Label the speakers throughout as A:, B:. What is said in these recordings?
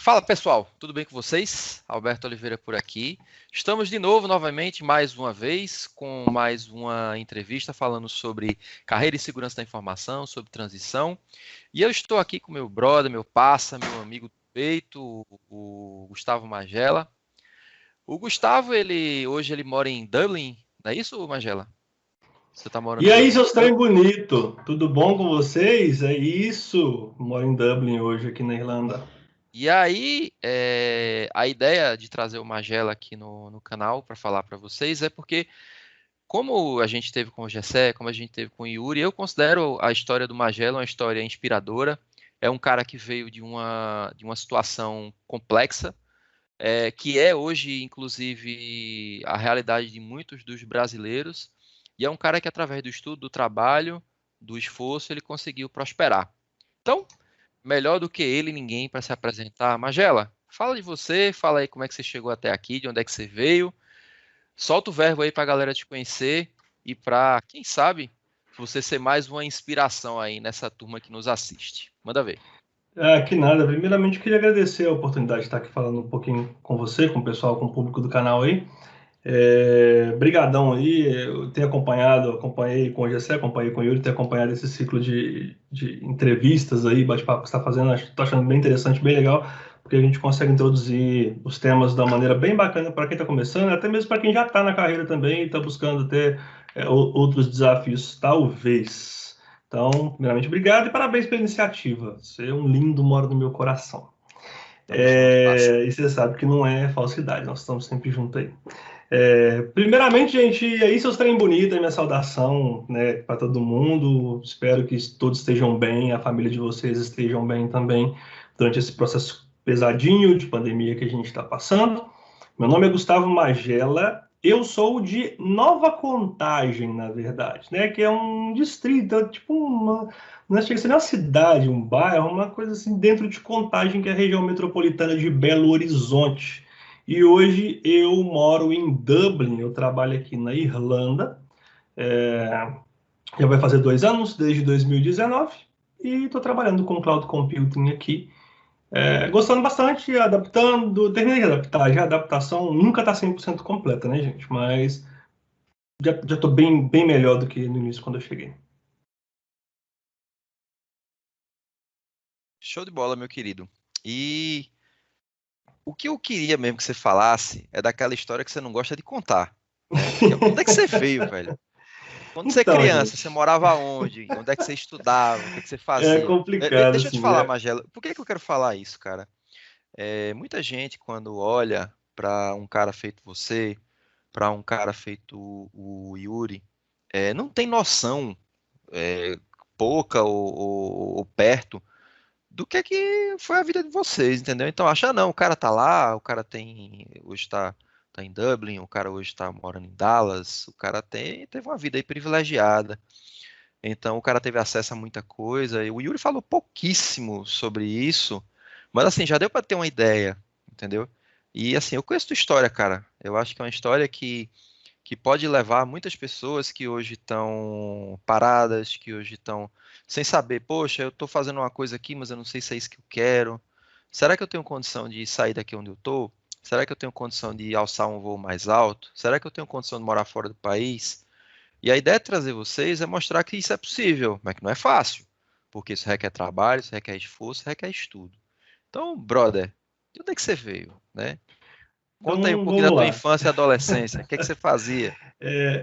A: Fala pessoal, tudo bem com vocês? Alberto Oliveira por aqui. Estamos de novo, novamente, mais uma vez, com mais uma entrevista falando sobre carreira e segurança da informação, sobre transição. E eu estou aqui com meu brother, meu parça, meu amigo do peito, o Gustavo Magela. O Gustavo, hoje ele mora em Dublin, não é isso, Magela? Você está morando
B: E aí,
A: hoje em
B: seus trem
A: Dublin?
B: bonito, tudo bom com vocês? É isso, moro em Dublin hoje, aqui na Irlanda.
A: E aí, a ideia de trazer o Magela aqui no canal para falar para vocês é porque como a gente teve com o Gessé, como a gente teve com o Yuri, eu considero a história do Magela uma história inspiradora. É um cara que veio de uma situação complexa, que é hoje, inclusive, a realidade de muitos dos brasileiros. E é um cara que, através do estudo, do trabalho, do esforço, ele conseguiu prosperar. Então, melhor do que ele, ninguém para se apresentar. Magela, fala de você, fala aí como é que você chegou até aqui, de onde é que você veio. Solta o verbo aí para a galera te conhecer e para, quem sabe, você ser mais uma inspiração aí nessa turma que nos assiste. Manda ver.
B: Que nada, primeiramente eu queria agradecer a oportunidade de estar aqui falando um pouquinho com você, com o pessoal, com o público do canal aí. Brigadão aí, eu tenho acompanhei com o Gessé, acompanhei com o Yuri, tenho acompanhado esse ciclo de entrevistas aí, bate-papo que você está fazendo, estou achando bem interessante, bem legal, porque a gente consegue introduzir os temas de uma maneira bem bacana para quem está começando, até mesmo para quem já está na carreira também e está buscando ter outros desafios, talvez. Então, primeiramente, obrigado e parabéns pela iniciativa. Você é um lindo, mora no meu coração.
A: Tamo junto, parça.
B: E você sabe que não é falsidade, nós estamos sempre juntos aí. Primeiramente, gente, aí seus trem bonito, minha saudação, né, para todo mundo. Espero que todos estejam bem, a família de vocês estejam bem também durante esse processo pesadinho de pandemia que a gente está passando. Meu nome é Gustavo Magela, eu sou de Nova Contagem, na verdade, né, que é um distrito, tipo não chega a ser nem uma cidade, um bairro, uma coisa assim dentro de Contagem, que é a região metropolitana de Belo Horizonte. E hoje eu moro em Dublin, eu trabalho aqui na Irlanda, é, já vai fazer 2 anos, desde 2019, e estou trabalhando com cloud computing aqui, gostando bastante, adaptando, terminei de adaptar, já a adaptação nunca está 100% completa, né, gente? Mas já estou bem, bem melhor do que no início quando eu cheguei.
A: Show de bola, meu querido. E o que eu queria mesmo que você falasse é daquela história que você não gosta de contar, né? Que é onde é que você veio, velho? Quando você é
B: Então,
A: criança, você
B: gente,
A: morava onde? Onde é que você estudava? O que é que você
B: é
A: fazia?
B: complicado,
A: Deixa eu te
B: assim,
A: falar,
B: né?
A: Magela, por que que eu quero falar isso, cara? Muita gente, quando olha para um cara feito você, para um cara feito o Yuri, não tem noção, é, pouca ou perto, do que é que foi a vida de vocês, entendeu? Então, acha não, o cara tá lá, o cara hoje tá em Dublin, o cara hoje tá morando em Dallas, o cara teve uma vida aí privilegiada. Então, o cara teve acesso a muita coisa. E o Yuri falou pouquíssimo sobre isso, mas assim, já deu para ter uma ideia, entendeu? E assim, eu conheço tua história, cara. Eu acho que é uma história que pode levar muitas pessoas que hoje estão paradas, que hoje estão sem saber, poxa, eu estou fazendo uma coisa aqui, mas eu não sei se é isso que eu quero. Será que eu tenho condição de sair daqui onde eu estou? Será que eu tenho condição de alçar um voo mais alto? Será que eu tenho condição de morar fora do país? E a ideia de trazer vocês é mostrar que isso é possível, mas que não é fácil, porque isso requer trabalho, isso requer esforço, requer estudo. Então, brother, de onde é que você veio, né? Conta aí um
B: Então,
A: pouquinho da
B: vamos
A: tua
B: lá.
A: infância e adolescência. O que é que você fazia?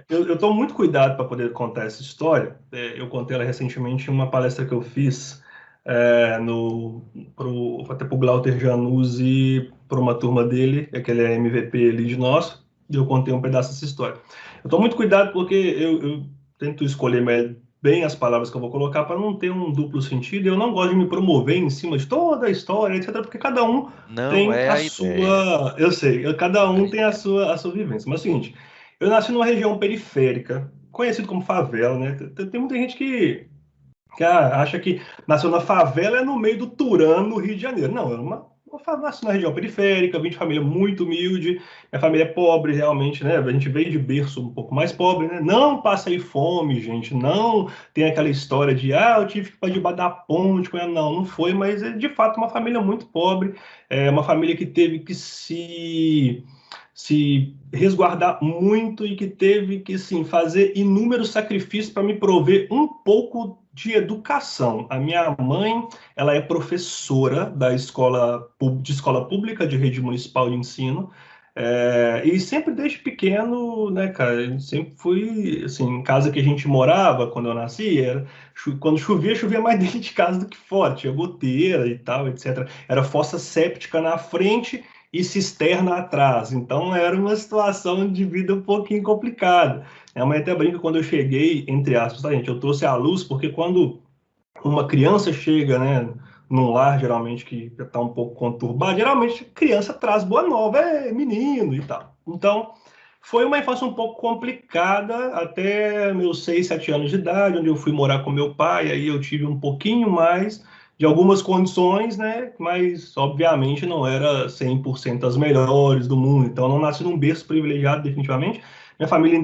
B: Eu tomo muito cuidado para poder contar essa história. Eu contei ela recentemente em uma palestra que eu fiz até para o Glauter Januzzi, para uma turma dele, que ele é MVP lead nosso, e eu contei um pedaço dessa história. Eu tomo muito cuidado porque eu tento escolher bem as palavras que eu vou colocar para não ter um duplo sentido. Eu não gosto de me promover em cima de toda a história, etc., porque cada um
A: Não
B: tem
A: é
B: a
A: a ideia.
B: sua. Eu sei, cada
A: Não é a
B: um tem a
A: ideia.
B: sua vivência. Mas é o seguinte. Eu nasci numa região periférica, conhecido como favela, né? Tem muita gente que acha que nasceu na favela é no meio do Turano, no Rio de Janeiro. Não, é uma nasci na região periférica, vim de família muito humilde, minha família é pobre realmente, né? A gente veio de berço um pouco mais pobre, né? Não passei fome, gente, não tem aquela história de, eu tive que ir para debaixo da ponte, não foi, mas é de fato uma família muito pobre, é uma família que teve que se resguardar muito e que teve que, sim, fazer inúmeros sacrifícios para me prover um pouco de educação. A minha mãe, ela é professora de escola pública, de rede municipal de ensino, e sempre desde pequeno, né, cara, sempre fui, assim, em casa que a gente morava, quando eu nasci, quando chovia mais dentro de casa do que fora, tinha goteira e tal, etc. Era fossa séptica na frente e cisterna atrás. Então era uma situação de vida um pouquinho complicada. A mãe até brinca quando eu cheguei, entre aspas, tá, gente? Eu trouxe a luz, porque quando uma criança chega, né, num lar, geralmente, que está um pouco conturbado, geralmente criança traz boa nova, é menino e tal. Então, foi uma infância um pouco complicada até meus 6, 7 anos de idade, onde eu fui morar com meu pai, aí eu tive um pouquinho mais de algumas condições, né, mas obviamente não era 100% as melhores do mundo, então eu não nasci num berço privilegiado, definitivamente. Minha família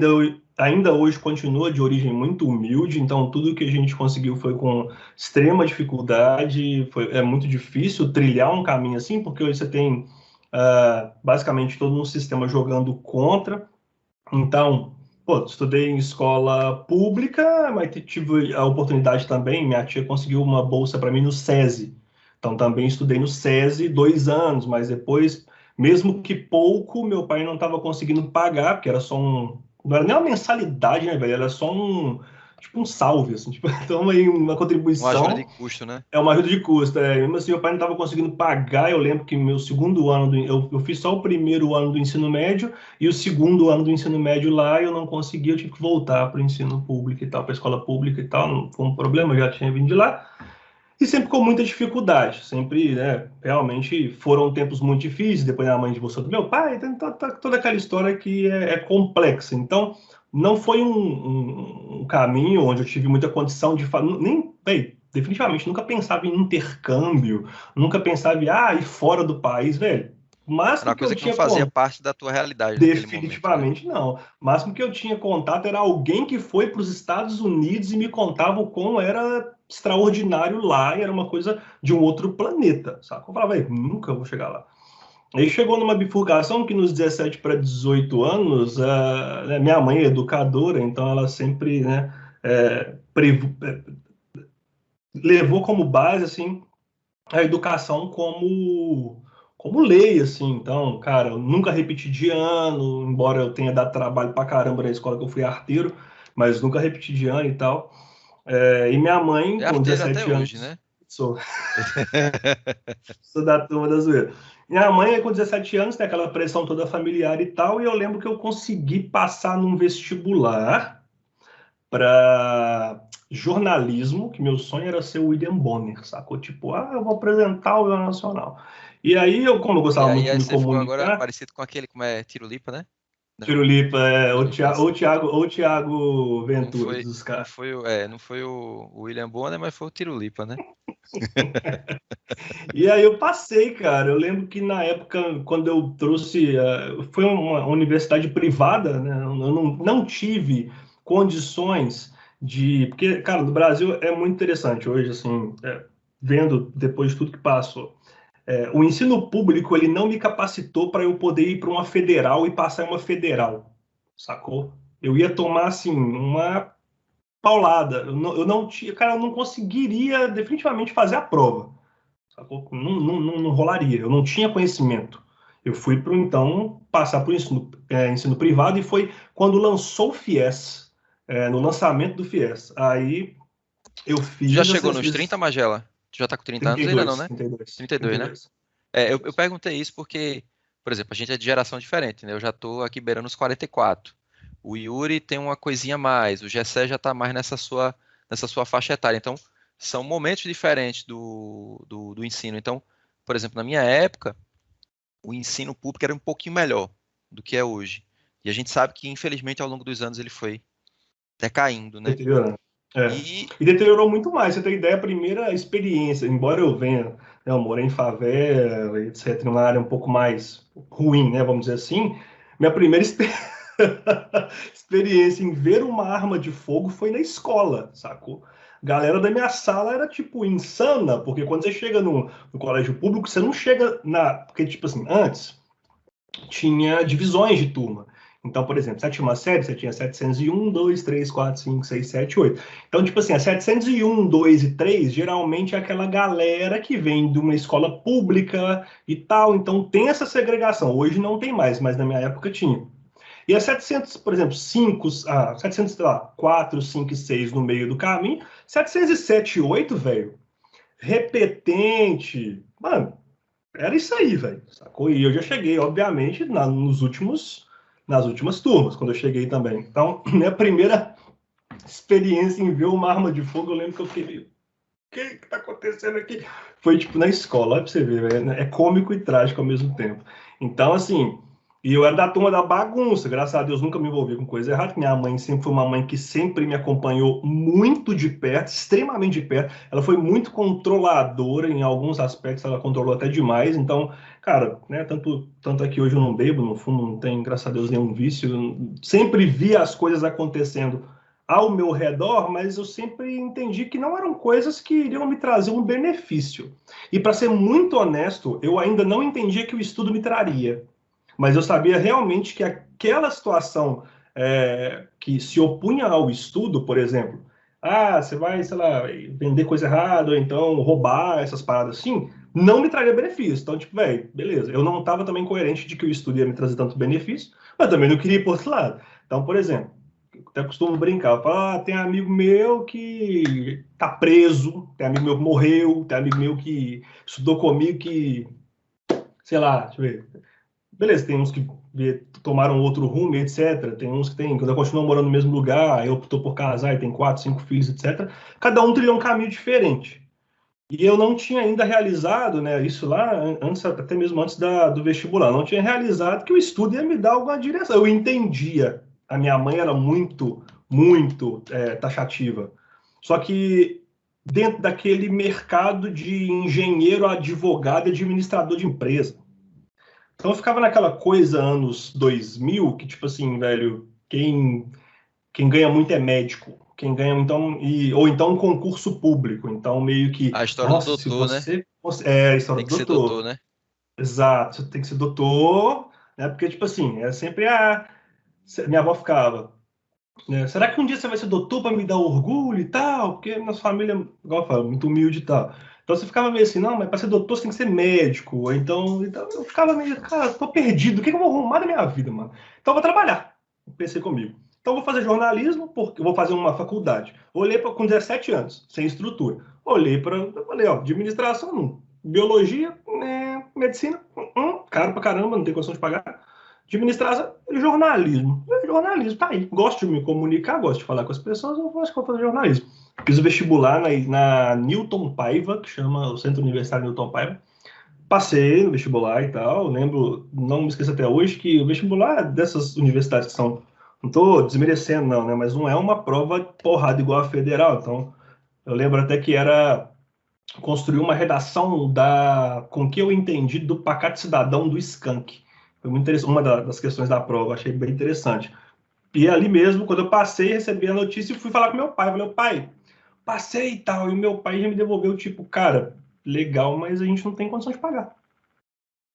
B: ainda hoje continua de origem muito humilde, então tudo que a gente conseguiu foi com extrema dificuldade, é muito difícil trilhar um caminho assim, porque hoje você tem basicamente todo um sistema jogando contra. Então, pô, estudei em escola pública, mas tive a oportunidade também, minha tia conseguiu uma bolsa para mim no SESI. Então, também estudei no SESI 2 anos, mas depois, mesmo que pouco, meu pai não estava conseguindo pagar, porque era só não era nem uma mensalidade, né, velho? Era só tipo um salve, assim, tipo, então aí uma
A: Uma ajuda de
B: contribuição
A: custo, né?
B: é uma ajuda de custo. Mesmo assim, meu pai não estava conseguindo pagar. Eu lembro que meu segundo ano, eu fiz só o primeiro ano do ensino médio e o segundo ano do ensino médio lá eu não consegui. Eu tive que voltar para o ensino público e tal, para a escola pública e tal. Não foi um problema, eu já tinha vindo de lá. E sempre com muita dificuldade. Sempre, né, realmente foram tempos muito difíceis. Depois a mãe divorciou do meu pai. Então, toda aquela história que é complexa. Então, não foi um caminho onde eu tive muita condição de nem, bem, definitivamente nunca pensava em intercâmbio, nunca pensava em ir fora do país, velho. O
A: Era
B: máximo
A: uma
B: que eu
A: coisa que não
B: tinha
A: fazia parte da tua realidade naquele momento, né?
B: definitivamente não. O máximo que eu tinha contato era alguém que foi para os Estados Unidos e me contava o quão era extraordinário lá e era uma coisa de um outro planeta, sabe? Eu falava, nunca vou chegar lá. Aí chegou numa bifurcação que nos 17 para 18 anos, né, minha mãe é educadora, então ela sempre, né, levou como base, assim, a educação como lei, assim. Então, cara, eu nunca repeti de ano, embora eu tenha dado trabalho pra caramba na escola que eu fui arteiro, mas nunca repeti de ano e tal. E minha mãe,
A: É
B: com
A: arteiro até
B: 17
A: hoje,
B: anos,
A: né?
B: sou da turma da zoeira. Minha mãe, com 17 anos, tem aquela pressão toda familiar e tal, e eu lembro que eu consegui passar num vestibular para jornalismo, que meu sonho era ser o William Bonner, sacou? Tipo, eu vou apresentar o Jornal Nacional. E aí, como eu
A: E
B: gostava muito
A: aí,
B: de
A: aí
B: me
A: você ficou agora
B: comunicar,
A: parecido com aquele, como é, Tirulipa, né? Não,
B: Tirulipa,
A: Tirulipa, isso.
B: ou Thiago
A: Não
B: Ventura,
A: foi,
B: dos
A: não
B: caras.
A: foi, não foi o William Bonner, mas foi o Tirulipa, né?
B: E aí eu passei, cara. Eu lembro que na época, quando eu trouxe, foi uma universidade privada, né? Eu não tive condições porque, cara, no Brasil é muito interessante hoje, assim, vendo depois de tudo que passou. O ensino público ele não me capacitou para eu poder ir para uma federal e passar em uma federal, sacou? Eu ia tomar assim uma paulada. Eu não tinha, cara, eu não conseguiria definitivamente fazer a prova, sacou? Não rolaria. Eu não tinha conhecimento. Eu fui para então passar por ensino privado e foi quando lançou o FIES, no lançamento do FIES. Aí eu
A: Tu já
B: fiz
A: chegou
B: essas
A: nos 30, Magela? Tu já tá com 30 anos ainda não,
B: 32,
A: né?
B: 32,
A: 32, né?
B: 32,
A: Eu
B: 32.
A: perguntei isso porque, por exemplo, a gente é de geração diferente, né? Eu já tô aqui beirando os 44. O Yuri tem uma coisinha a mais, o Gessé já tá mais nessa sua faixa etária. Então, são momentos diferentes do ensino. Então, por exemplo, na minha época, o ensino público era um pouquinho melhor do que é hoje. E a gente sabe que, infelizmente, ao longo dos anos ele foi decaindo, né?
B: Deteriorando. É.
A: E
B: E deteriorou muito mais. Você tem ideia, a primeira experiência, embora eu venha Eu morei em favela, etc., numa área um pouco mais ruim, né, vamos dizer assim. Minha primeira experiência em ver uma arma de fogo foi na escola, sacou? Galera da minha sala era, tipo, insana, porque quando você chega no colégio público, você não chega na... Porque, tipo assim, antes tinha divisões de turma. Então, por exemplo, sétima série, você tinha 701, 2, 3, 4, 5, 6, 7, 8. Então, tipo assim, a 701, 2 e 3, geralmente é aquela galera que vem de uma escola pública e tal. Então, tem essa segregação. Hoje não tem mais, mas na minha época tinha. E a 700, por exemplo, 5, 700, sei lá, 4, 5 e 6 no meio do caminho, 707 e 8, velho, repetente, mano, era isso aí, velho, sacou? E eu já cheguei, obviamente, nas últimas turmas, quando eu cheguei também. Então, minha primeira experiência em ver uma arma de fogo, eu lembro que eu fiquei, o que tá acontecendo aqui? Foi, tipo, na escola, olha pra você ver, velho, é cômico e trágico ao mesmo tempo. Então, assim, e eu era da turma da bagunça, graças a Deus nunca me envolvi com coisa errada. Minha mãe sempre foi uma mãe que sempre me acompanhou muito de perto, extremamente de perto. Ela foi muito controladora em alguns aspectos, ela controlou até demais. Então, cara, né, tanto é que hoje eu não bebo, no fundo não tenho, graças a Deus, nenhum vício. Eu sempre vi as coisas acontecendo ao meu redor, mas eu sempre entendi que não eram coisas que iriam me trazer um benefício. E para ser muito honesto, eu ainda não entendia que o estudo me traria. Mas eu sabia realmente que aquela situação que se opunha ao estudo, por exemplo, você vai, sei lá, vender coisa errada, ou então roubar essas paradas assim, não me traria benefício. Então, tipo, velho, beleza. Eu não estava também coerente de que o estudo ia me trazer tanto benefício, mas também não queria ir por outro lado. Então, por exemplo, até costumo brincar, eu falo, tem amigo meu que tá preso, tem amigo meu que morreu, tem amigo meu que estudou comigo que, sei lá, deixa eu ver, beleza, tem uns que tomaram outro rumo, etc. Tem uns que quando continuam morando no mesmo lugar, aí optou por casar e tem 4, 5 filhos, etc. Cada um trilhou um caminho diferente. E eu não tinha ainda realizado, né, isso lá, antes, até mesmo antes do vestibular, não tinha realizado que o estudo ia me dar alguma direção. Eu entendia. A minha mãe era muito, muito taxativa. Só que dentro daquele mercado de engenheiro, advogado e administrador de empresa. Então eu ficava naquela coisa anos 2000 que, tipo assim, velho, quem ganha muito é médico. Quem ganha, então, ou então um concurso público. Então, meio que,
A: A história do
B: nossa, se
A: doutor, né?
B: você. É a história
A: Tem
B: do
A: que ser doutor,
B: doutor.
A: né?
B: Exato, você tem que ser doutor, né? Porque, tipo assim, é sempre minha avó ficava, né? Será que um dia você vai ser doutor para me dar orgulho e tal? Porque nossa família, igual eu falo, muito humilde e tal. Então você ficava meio assim, não, mas para ser doutor você tem que ser médico. Ou então eu ficava meio, cara, tô perdido, o que eu vou arrumar na minha vida, mano? Então eu vou trabalhar. Pensei comigo. Então eu vou fazer jornalismo, porque eu vou fazer uma faculdade. Olhei com 17 anos, sem estrutura. Falei, ó, administração, não. Biologia, medicina, caro pra caramba, não tem condição de pagar. Administração e jornalismo. Jornalismo, tá aí. Gosto de me comunicar, gosto de falar com as pessoas, eu acho que vou fazer jornalismo. Fiz o vestibular na Newton Paiva, que chama o Centro Universitário Newton Paiva. Passei no vestibular e tal. Lembro, não me esqueço até hoje, que o vestibular dessas universidades que são. Não estou desmerecendo, não, né? Mas não é uma prova porrada igual a federal. Então, eu lembro até que era construir uma redação com o que eu entendi do pacato cidadão do Skank. Foi muito interessante, uma das questões da prova, achei bem interessante. E ali mesmo, quando eu passei, recebi a notícia e fui falar com meu pai. Falei, pai, passei e tal. E o meu pai já me devolveu, tipo, cara, legal, mas a gente não tem condição de pagar.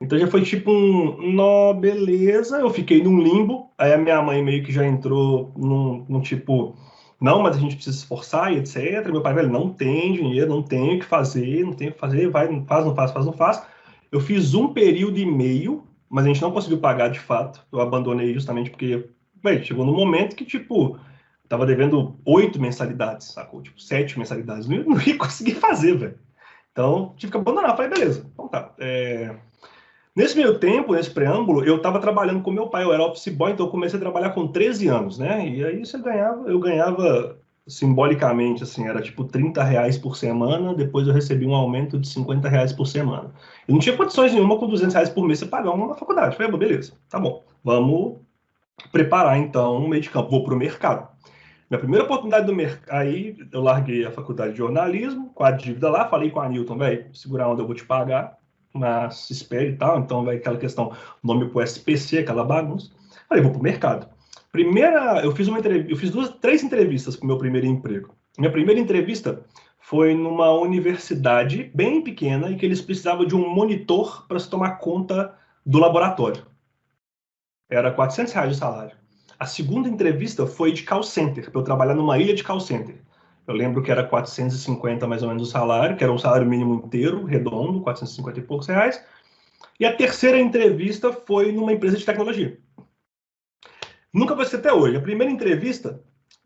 B: Então já foi tipo nó, beleza. Eu fiquei num limbo. Aí a minha mãe meio que já entrou num tipo, não, mas a gente precisa se esforçar e etc. Meu pai, velho, não tem dinheiro, não tem o que fazer, não tem o que fazer, vai, não faz, não faz, faz, não faz. Eu fiz um período e meio, mas a gente não conseguiu pagar de fato. Eu abandonei justamente porque, velho, chegou no momento que, tipo, tava devendo 8 mensalidades, sacou? Tipo, 7 mensalidades. Não ia conseguir fazer, velho. Então, tive que abandonar. Falei, beleza, então tá. Nesse meio tempo, nesse preâmbulo, eu estava trabalhando com meu pai, eu era office boy, então eu comecei a trabalhar com 13 anos, né? E aí eu ganhava simbolicamente, assim, era tipo R$ 30 por semana, depois eu recebi um aumento de R$ 50 por semana. Eu não tinha condições nenhuma com R$ 200 por mês você pagar uma faculdade. Falei, beleza, tá bom, vamos preparar então um meio de campo, vou para o mercado. Minha primeira oportunidade do mercado, aí eu larguei a faculdade de jornalismo, com a dívida lá, falei com a Newton, velho, segura onde eu vou te pagar, mas espere e tal, então vai aquela questão, nome pro SPC, aquela bagunça. Falei, vou pro mercado. Primeira, eu fiz uma entrevista, eu fiz três entrevistas pro meu primeiro emprego. Minha primeira entrevista foi numa universidade bem pequena em que eles precisavam de um monitor para se tomar conta do laboratório. Era R$ 400 o salário. A segunda entrevista foi de call center, para eu trabalhar numa ilha de call center. Eu lembro que era 450 mais ou menos o salário, que era um salário mínimo inteiro, redondo, 450 e poucos reais. E a terceira entrevista foi numa empresa de tecnologia. Nunca vai ser até hoje. A primeira entrevista,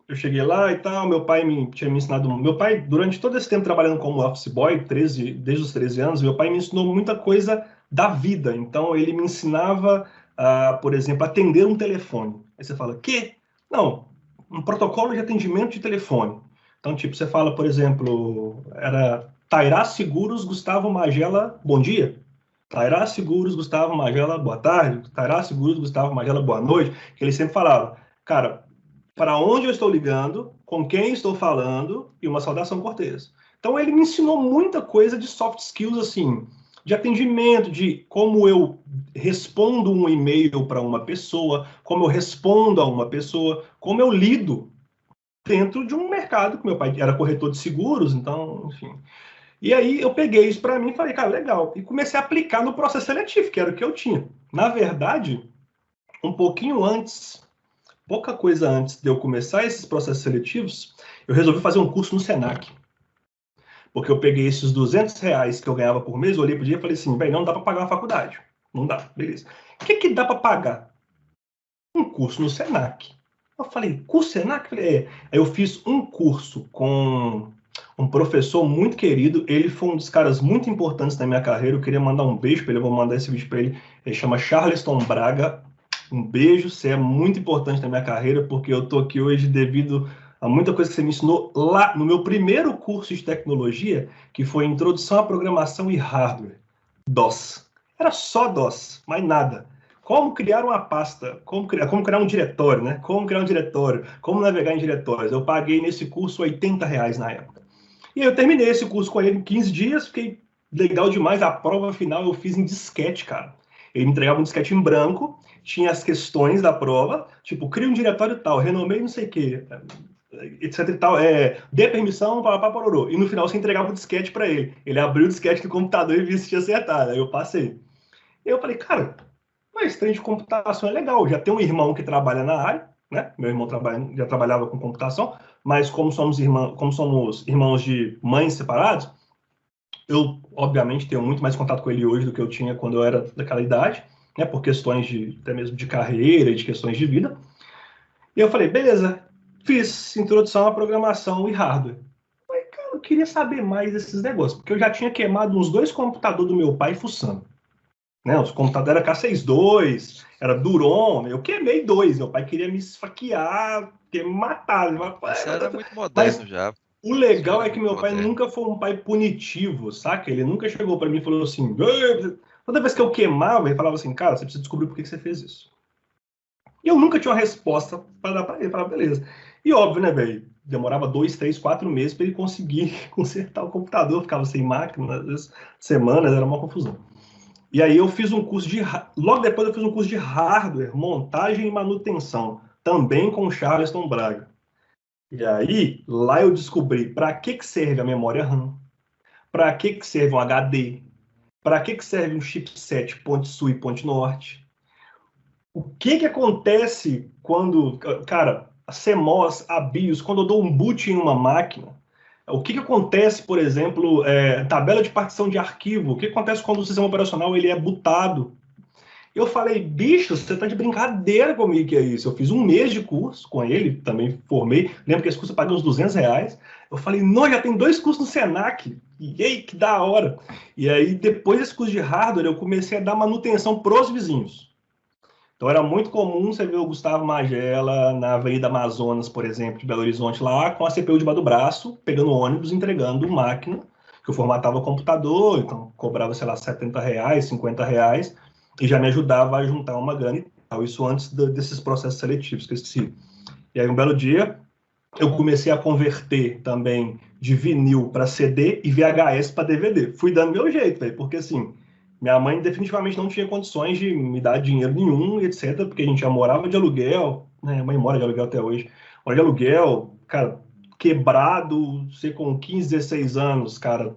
B: eu cheguei lá e tal, meu pai tinha me ensinado... Meu pai, durante todo esse tempo trabalhando como office boy, desde os 13 anos, meu pai me ensinou muita coisa da vida. Então, ele me ensinava, por exemplo, atender um telefone. Aí você fala, quê? Não, um protocolo de atendimento de telefone. Então, tipo, você fala, por exemplo, era Tairá Seguros, Gustavo Magela, bom dia. Tairá Seguros, Gustavo Magela, boa tarde. Tairá Seguros, Gustavo Magela, boa noite. Que ele sempre falava, cara, para onde eu estou ligando, com quem estou falando e uma saudação cortês. Então ele me ensinou muita coisa de soft skills, assim, de atendimento, de como eu respondo um e-mail para uma pessoa, como eu respondo a uma pessoa, como eu lido dentro de um mercado, que meu pai era corretor de seguros, então, enfim. E aí eu peguei isso para mim e falei, cara, legal. E comecei a aplicar no processo seletivo, que era o que eu tinha. Na verdade, um pouquinho antes, pouca coisa antes de eu começar esses processos seletivos, eu resolvi fazer um curso no Senac. Porque eu peguei esses R$ 200 que eu ganhava por mês, olhei pro dia e falei assim, bem, não dá para pagar uma faculdade. Não dá, beleza. O que dá para pagar? Um curso no Senac. Eu falei, curso Senac? Eu falei, é. Aí eu fiz um curso com um professor muito querido. Ele foi um dos caras muito importantes da minha carreira. Eu queria mandar um beijo para ele, eu vou mandar esse vídeo para ele. Ele chama Charleston Braga. Um beijo, você é muito importante na minha carreira, porque eu tô aqui hoje devido a muita coisa que você me ensinou lá no meu primeiro curso de tecnologia, que foi Introdução à Programação e Hardware. DOS. Era só DOS, mais nada. Como criar uma pasta, como criar um diretório, né? Como criar um diretório, como navegar em diretórios. Eu paguei nesse curso R$ 80 na época. E eu terminei esse curso com ele em 15 dias, fiquei legal demais. A prova final eu fiz em disquete, cara. Ele me entregava um disquete em branco, tinha as questões da prova, tipo, cria um diretório tal, renomei não sei o quê, etc e tal, dê permissão, papapá, pororô. E no final você entregava o disquete para ele. Ele abriu o disquete do computador e via se tinha acertado. Aí eu passei. E eu falei, cara, mas trem de computação é legal. Já tem um irmão que trabalha na área, né? Meu irmão já trabalhava com computação, mas como somos irmãos de mães separados, eu, obviamente, tenho muito mais contato com ele hoje do que eu tinha quando eu era daquela idade, né? Por questões até mesmo de carreira e de questões de vida. E eu falei, beleza, fiz introdução à programação e hardware. Mas, cara, eu queria saber mais desses negócios, porque eu já tinha queimado uns 2 computadores do meu pai fuçando. Né? Os computadores eram K62, era Duron, eu queimei 2, meu pai queria me esfaquear, queria me matar.
A: Isso era muito
B: Mas
A: moderno já.
B: o
A: Isso
B: legal
A: era
B: é que
A: muito
B: meu pai
A: moderno.
B: nunca foi um pai punitivo, saca? Ele nunca chegou para mim e falou assim, toda vez que eu queimava, ele falava assim, cara, você precisa descobrir por que você fez isso. E eu nunca tinha uma resposta para dar para ele, falava, beleza. E óbvio, né, velho? Demorava 2, 3, 4 meses para ele conseguir consertar o computador, ficava sem máquina, às vezes semanas, era uma confusão. E aí eu fiz um curso de... Logo depois eu fiz um curso de hardware, montagem e manutenção, também com o Charleston Braga. E aí, lá eu descobri para que serve a memória RAM, para que serve um HD, para que serve um chipset ponte sul e ponte norte. O que acontece quando, cara, a CMOS, a BIOS, quando eu dou um boot em uma máquina, o que acontece, por exemplo, tabela de partição de arquivo, o que acontece quando o sistema operacional ele é bootado? Eu falei, bicho, você tá de brincadeira comigo que é isso. Eu fiz um mês de curso com ele, também formei. Lembro que esse curso eu paguei uns R$ 200. Eu falei, não, já tem 2 cursos no Senac. E aí, que da hora. E aí, depois desse curso de hardware, eu comecei a dar manutenção pros vizinhos. Então era muito comum você ver o Gustavo Magela na Avenida Amazonas, por exemplo, de Belo Horizonte, lá com a CPU debaixo do braço, pegando ônibus, entregando máquina, que eu formatava o computador, então cobrava, sei lá, R$ 70, R$ 50, e já me ajudava a juntar uma grana e tal. Isso antes desses processos seletivos que eu esqueci. E aí um belo dia, eu comecei a converter também de vinil para CD e VHS para DVD. Fui dando meu jeito, velho, porque assim, minha mãe definitivamente não tinha condições de me dar dinheiro nenhum, etc, porque a gente já morava de aluguel, né? Minha mãe mora de aluguel até hoje. Mora de aluguel, cara, quebrado, você com 15, 16 anos, cara,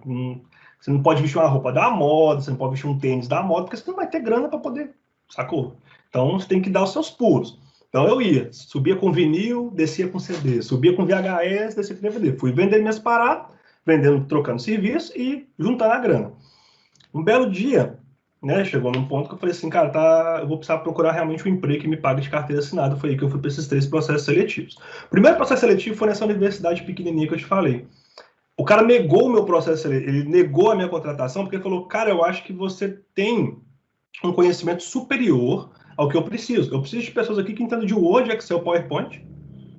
B: você não pode vestir uma roupa da moda, você não pode vestir um tênis da moda, porque você não vai ter grana para poder, sacou? Então você tem que dar os seus pulos. Então eu ia, subia com vinil, descia com CD, subia com VHS, descia com DVD. Fui vendendo minhas paradas, vendendo, trocando serviço e juntando a grana. Um belo dia, né, chegou num ponto que eu falei assim, cara, tá, eu vou precisar procurar realmente um emprego que me pague de carteira assinada. Foi aí que eu fui para esses 3 processos seletivos. O primeiro processo seletivo foi nessa universidade pequenininha que eu te falei. O cara negou o meu processo seletivo, ele negou a minha contratação porque ele falou, cara, eu acho que você tem um conhecimento superior ao que eu preciso. Eu preciso de pessoas aqui que entendam de Word, Excel, PowerPoint.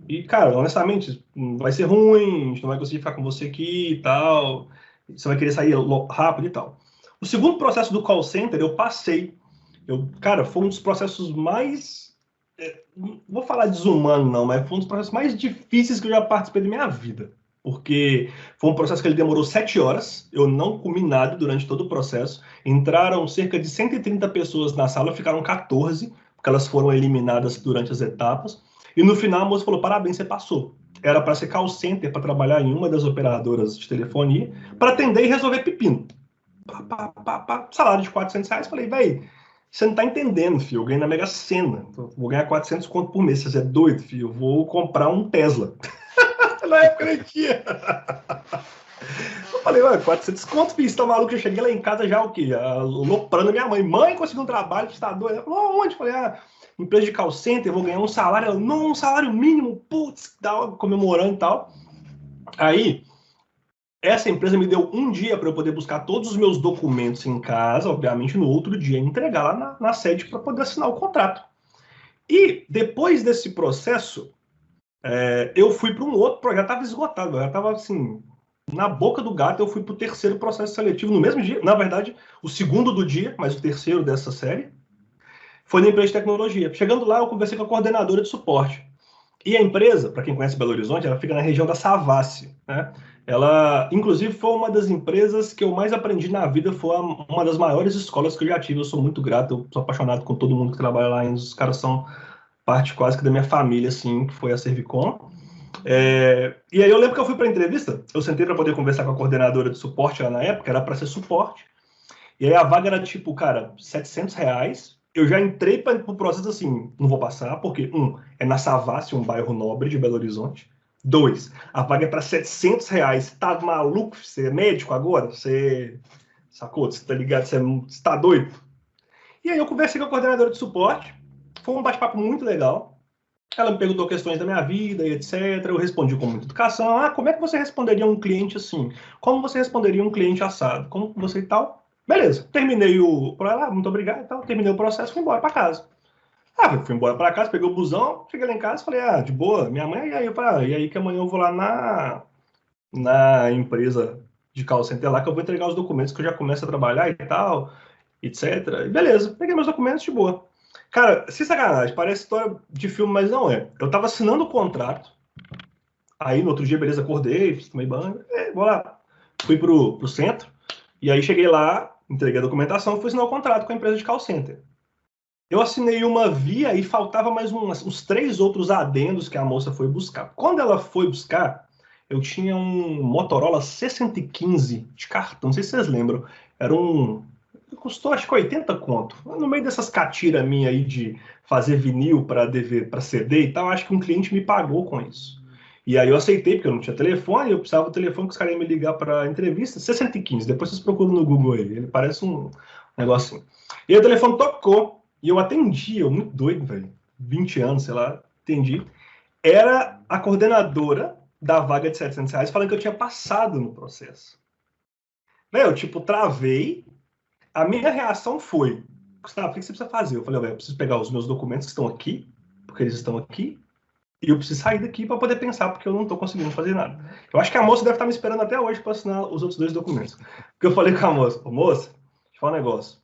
B: E, cara, honestamente, vai ser ruim, a gente não vai conseguir ficar com você aqui e tal. Você vai querer sair rápido e tal. O segundo processo do call center, eu passei. Cara, foi um dos processos mais. Não vou falar desumano, não, mas foi um dos processos mais difíceis que eu já participei da minha vida. Porque foi um processo que ele demorou 7 horas, eu não comi nada durante todo o processo. Entraram cerca de 130 pessoas na sala, ficaram 14, porque elas foram eliminadas durante as etapas. E no final a moça falou: parabéns, você passou. Era para ser call center, para trabalhar em uma das operadoras de telefonia, para atender e resolver pepino. Salário de R$ 400. Falei, velho, você não tá entendendo, filho. Eu ganho na Mega Sena. Vou ganhar 400 conto por mês. Você é doido, filho. Eu vou comprar um Tesla. Na época nem tinha. Eu falei, ué, 400 conto, filho. Você tá maluco? Eu cheguei lá em casa já, o quê? Aloprando minha mãe. Mãe, conseguiu um trabalho, você tá doido? Ela falou, onde? Eu falei, empresa de call center, vou ganhar um salário. Ela, não, um salário mínimo. Putz, comemorando e tal. Aí, essa empresa me deu um dia para eu poder buscar todos os meus documentos em casa, obviamente no outro dia entregar lá na sede para poder assinar o contrato. E depois desse processo, eu fui para um outro projeto, já estava esgotado, já estava assim, na boca do gato. Eu fui para o terceiro processo seletivo no mesmo dia, na verdade, o segundo do dia, mas o terceiro dessa série, foi na empresa de tecnologia. Chegando lá, eu conversei com a coordenadora de suporte. E a empresa, para quem conhece Belo Horizonte, ela fica na região da Savassi, né? Ela, inclusive, foi uma das empresas que eu mais aprendi na vida, foi uma das maiores escolas que eu já tive. Eu sou muito grato, eu sou apaixonado com todo mundo que trabalha lá. Os caras são parte quase que da minha família, assim, que foi a Servicom. E aí eu lembro que eu fui para a entrevista, eu sentei para poder conversar com a coordenadora de suporte lá na época, era para ser suporte. E aí a vaga era tipo, cara, R$ 700. Eu já entrei para o processo assim, não vou passar, porque, é na Savassi, um bairro nobre de Belo Horizonte. 2, a vaga é para R$ 700. Tá maluco? Você é médico agora? Você sacou? Você tá ligado? Você tá doido? E aí eu conversei com a coordenadora de suporte. Foi um bate-papo muito legal. Ela me perguntou questões da minha vida e etc. Eu respondi com muita educação. Como é que você responderia um cliente assim? Como você responderia um cliente assado? Como você e tal? Beleza. Terminei por ela, muito obrigado e tal. Terminei o processo e fui embora para casa. Fui embora para casa, peguei o busão, cheguei lá em casa e falei, de boa, minha mãe, e aí que amanhã eu vou lá na empresa de call center lá, que eu vou entregar os documentos, que eu já começo a trabalhar e tal, etc. E beleza, peguei meus documentos de boa. Cara, sem sacanagem, parece história de filme, mas não é. Eu tava assinando o contrato, aí no outro dia, beleza, acordei, tomei banho, vou lá. Fui pro centro, e aí cheguei lá, entreguei a documentação, fui assinar o contrato com a empresa de call center. Eu assinei uma via e faltava mais uns 3 outros adendos que a moça foi buscar. Quando ela foi buscar, eu tinha um Motorola C115 de cartão, não sei se vocês lembram. Era custou acho que 80 conto. No meio dessas catiras minha aí de fazer vinil para CD e tal, acho que um cliente me pagou com isso. E aí eu aceitei, porque eu não tinha telefone, eu precisava do telefone que os caras iam me ligar para entrevista. C115, depois vocês procuram no Google aí. Ele parece um negocinho. E aí o telefone tocou. E eu atendi, eu muito doido, velho. 20 anos, sei lá, atendi. Era a coordenadora da vaga de R$ 700 falando que eu tinha passado no processo. Eu, travei. A minha reação foi, Gustavo, o que você precisa fazer? Eu falei, eu preciso pegar os meus documentos que estão aqui, porque eles estão aqui, e eu preciso sair daqui para poder pensar, porque eu não estou conseguindo fazer nada. Eu acho que a moça deve estar me esperando até hoje para assinar os outros 2 documentos. Porque eu falei com a moça, moça, deixa eu falar um negócio.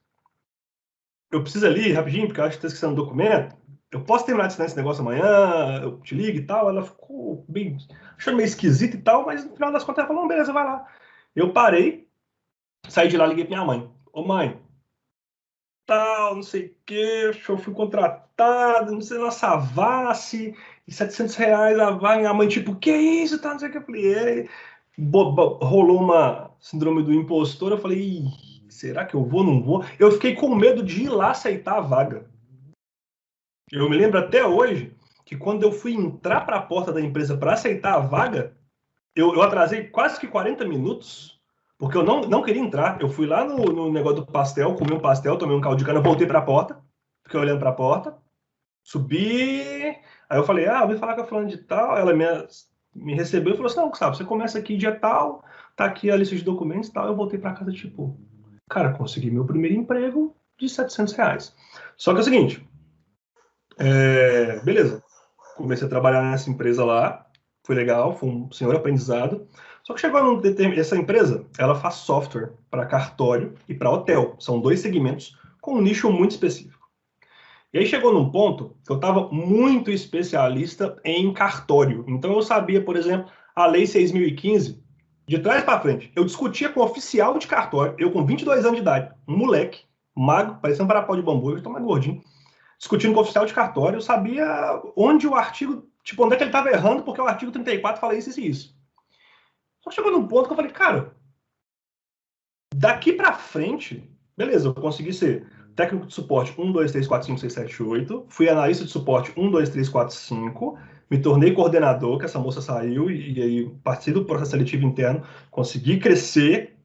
B: Eu preciso ali, rapidinho, porque eu acho que está esquecendo um documento. eu posso terminar de assinar esse negócio amanhã, eu te ligo e tal. Ela ficou bem, achou meio esquisito e tal, mas no final das contas ela falou, beleza, vai lá. Eu parei, saí de lá, liguei pra minha mãe. Ô mãe, tal, não sei o quê, eu fui contratado, não sei, na Savassi, e R$ 700 a vaga. A mãe, tipo, que isso, tá, não sei o que. Eu falei, rolou uma síndrome do impostor. Eu falei, será que eu vou, não vou? Eu fiquei com medo de ir lá aceitar a vaga. Eu me lembro até hoje que quando eu fui entrar para a porta da empresa para aceitar a vaga, eu atrasei quase que 40 minutos, porque eu não queria entrar. Eu fui lá no negócio do pastel, comi um pastel, tomei um caldo de cana, voltei para a porta, fiquei olhando para a porta, subi. Aí eu falei, eu vim falar com a fulana de tal. Ela me recebeu e falou assim: não, Gustavo, você começa aqui dia tal, tá aqui a lista de documentos e tal. Eu voltei para casa, tipo, cara, consegui meu primeiro emprego de R$ 700. Só que é o seguinte, beleza, comecei a trabalhar nessa empresa lá, foi legal, foi um senhor aprendizado. Só que chegou essa empresa, ela faz software para cartório e para hotel. São dois segmentos com um nicho muito específico. E aí chegou num ponto que eu estava muito especialista em cartório. Então eu sabia, por exemplo, a Lei 6.015, de trás para frente. Eu discutia com o oficial de cartório, eu com 22 anos de idade, um moleque, magro, parecendo um parapau de bambu, eu estou mais gordinho, discutindo com o oficial de cartório, eu sabia onde o artigo, tipo, onde é que ele estava errando, porque o artigo 34 fala isso, isso e isso. Só chegou num ponto que eu falei, cara, daqui para frente, beleza, eu consegui ser técnico de suporte 1, 2, 3, 4, 5, 6, 7, 8, fui analista de suporte 1, 2, 3, 4, 5, me tornei coordenador, que essa moça saiu, e aí participei do processo seletivo interno, consegui crescer,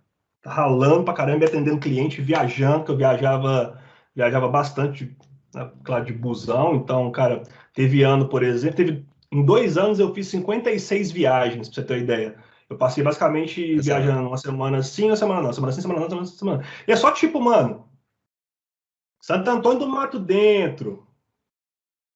B: ralando pra caramba, atendendo cliente, viajando, que eu viajava bastante, né, claro, de busão. Então, cara, teve ano, por exemplo, em 2 anos eu fiz 56 viagens, pra você ter uma ideia. Eu passei basicamente
A: Exato.
B: viajando uma semana sim, uma semana não, semana sim, semana não, semana não. E é só tipo, mano, Santo Antônio do Mato Dentro,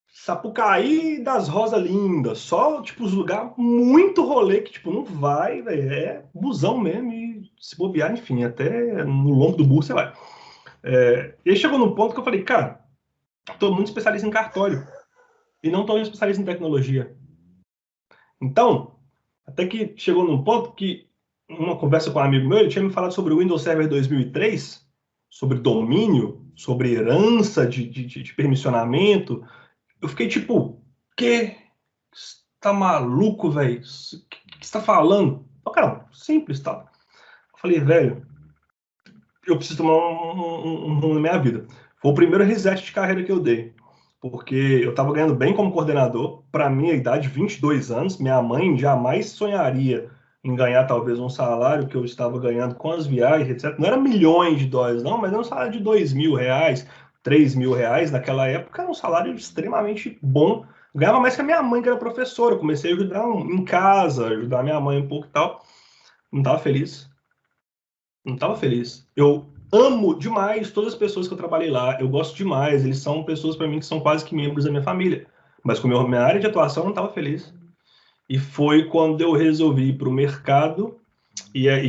B: Sapucaí das Rosas Lindas, só tipo os lugares muito rolê que tipo não vai, véio, é busão mesmo e se bobear, enfim, até no lombo do burro você vai. E aí chegou num ponto que eu falei, cara, tô muito especialista em cartório e não tô especialista em tecnologia. Então, até que chegou num ponto que uma conversa com um amigo meu, ele tinha me falado sobre o Windows Server 2003, sobre domínio, sobre herança de permissionamento. Eu fiquei tipo, que? Você tá maluco, velho? O que você tá falando? Oh, cara, simples, tá? Eu falei, velho, eu preciso tomar um rumo na minha vida. Foi o primeiro reset de carreira que eu dei. Porque eu estava ganhando bem como coordenador. Para minha idade, 22 anos, minha mãe jamais sonharia em ganhar talvez um salário que eu estava ganhando com as viagens, etc. Não era milhões de dólares, não, mas era um salário de R$ 2.000, R$ 3.000. Naquela época era um salário extremamente bom. Eu ganhava mais que a minha mãe, que era professora. Eu comecei a ajudar em casa, ajudar minha mãe um pouco e tal. Não estava feliz. Não estava feliz. Eu amo demais todas as pessoas que eu trabalhei lá. Eu gosto demais. Eles são pessoas para mim que são quase que membros da minha família. Mas com a minha área de atuação eu não estava feliz. E foi quando eu resolvi ir para o mercado.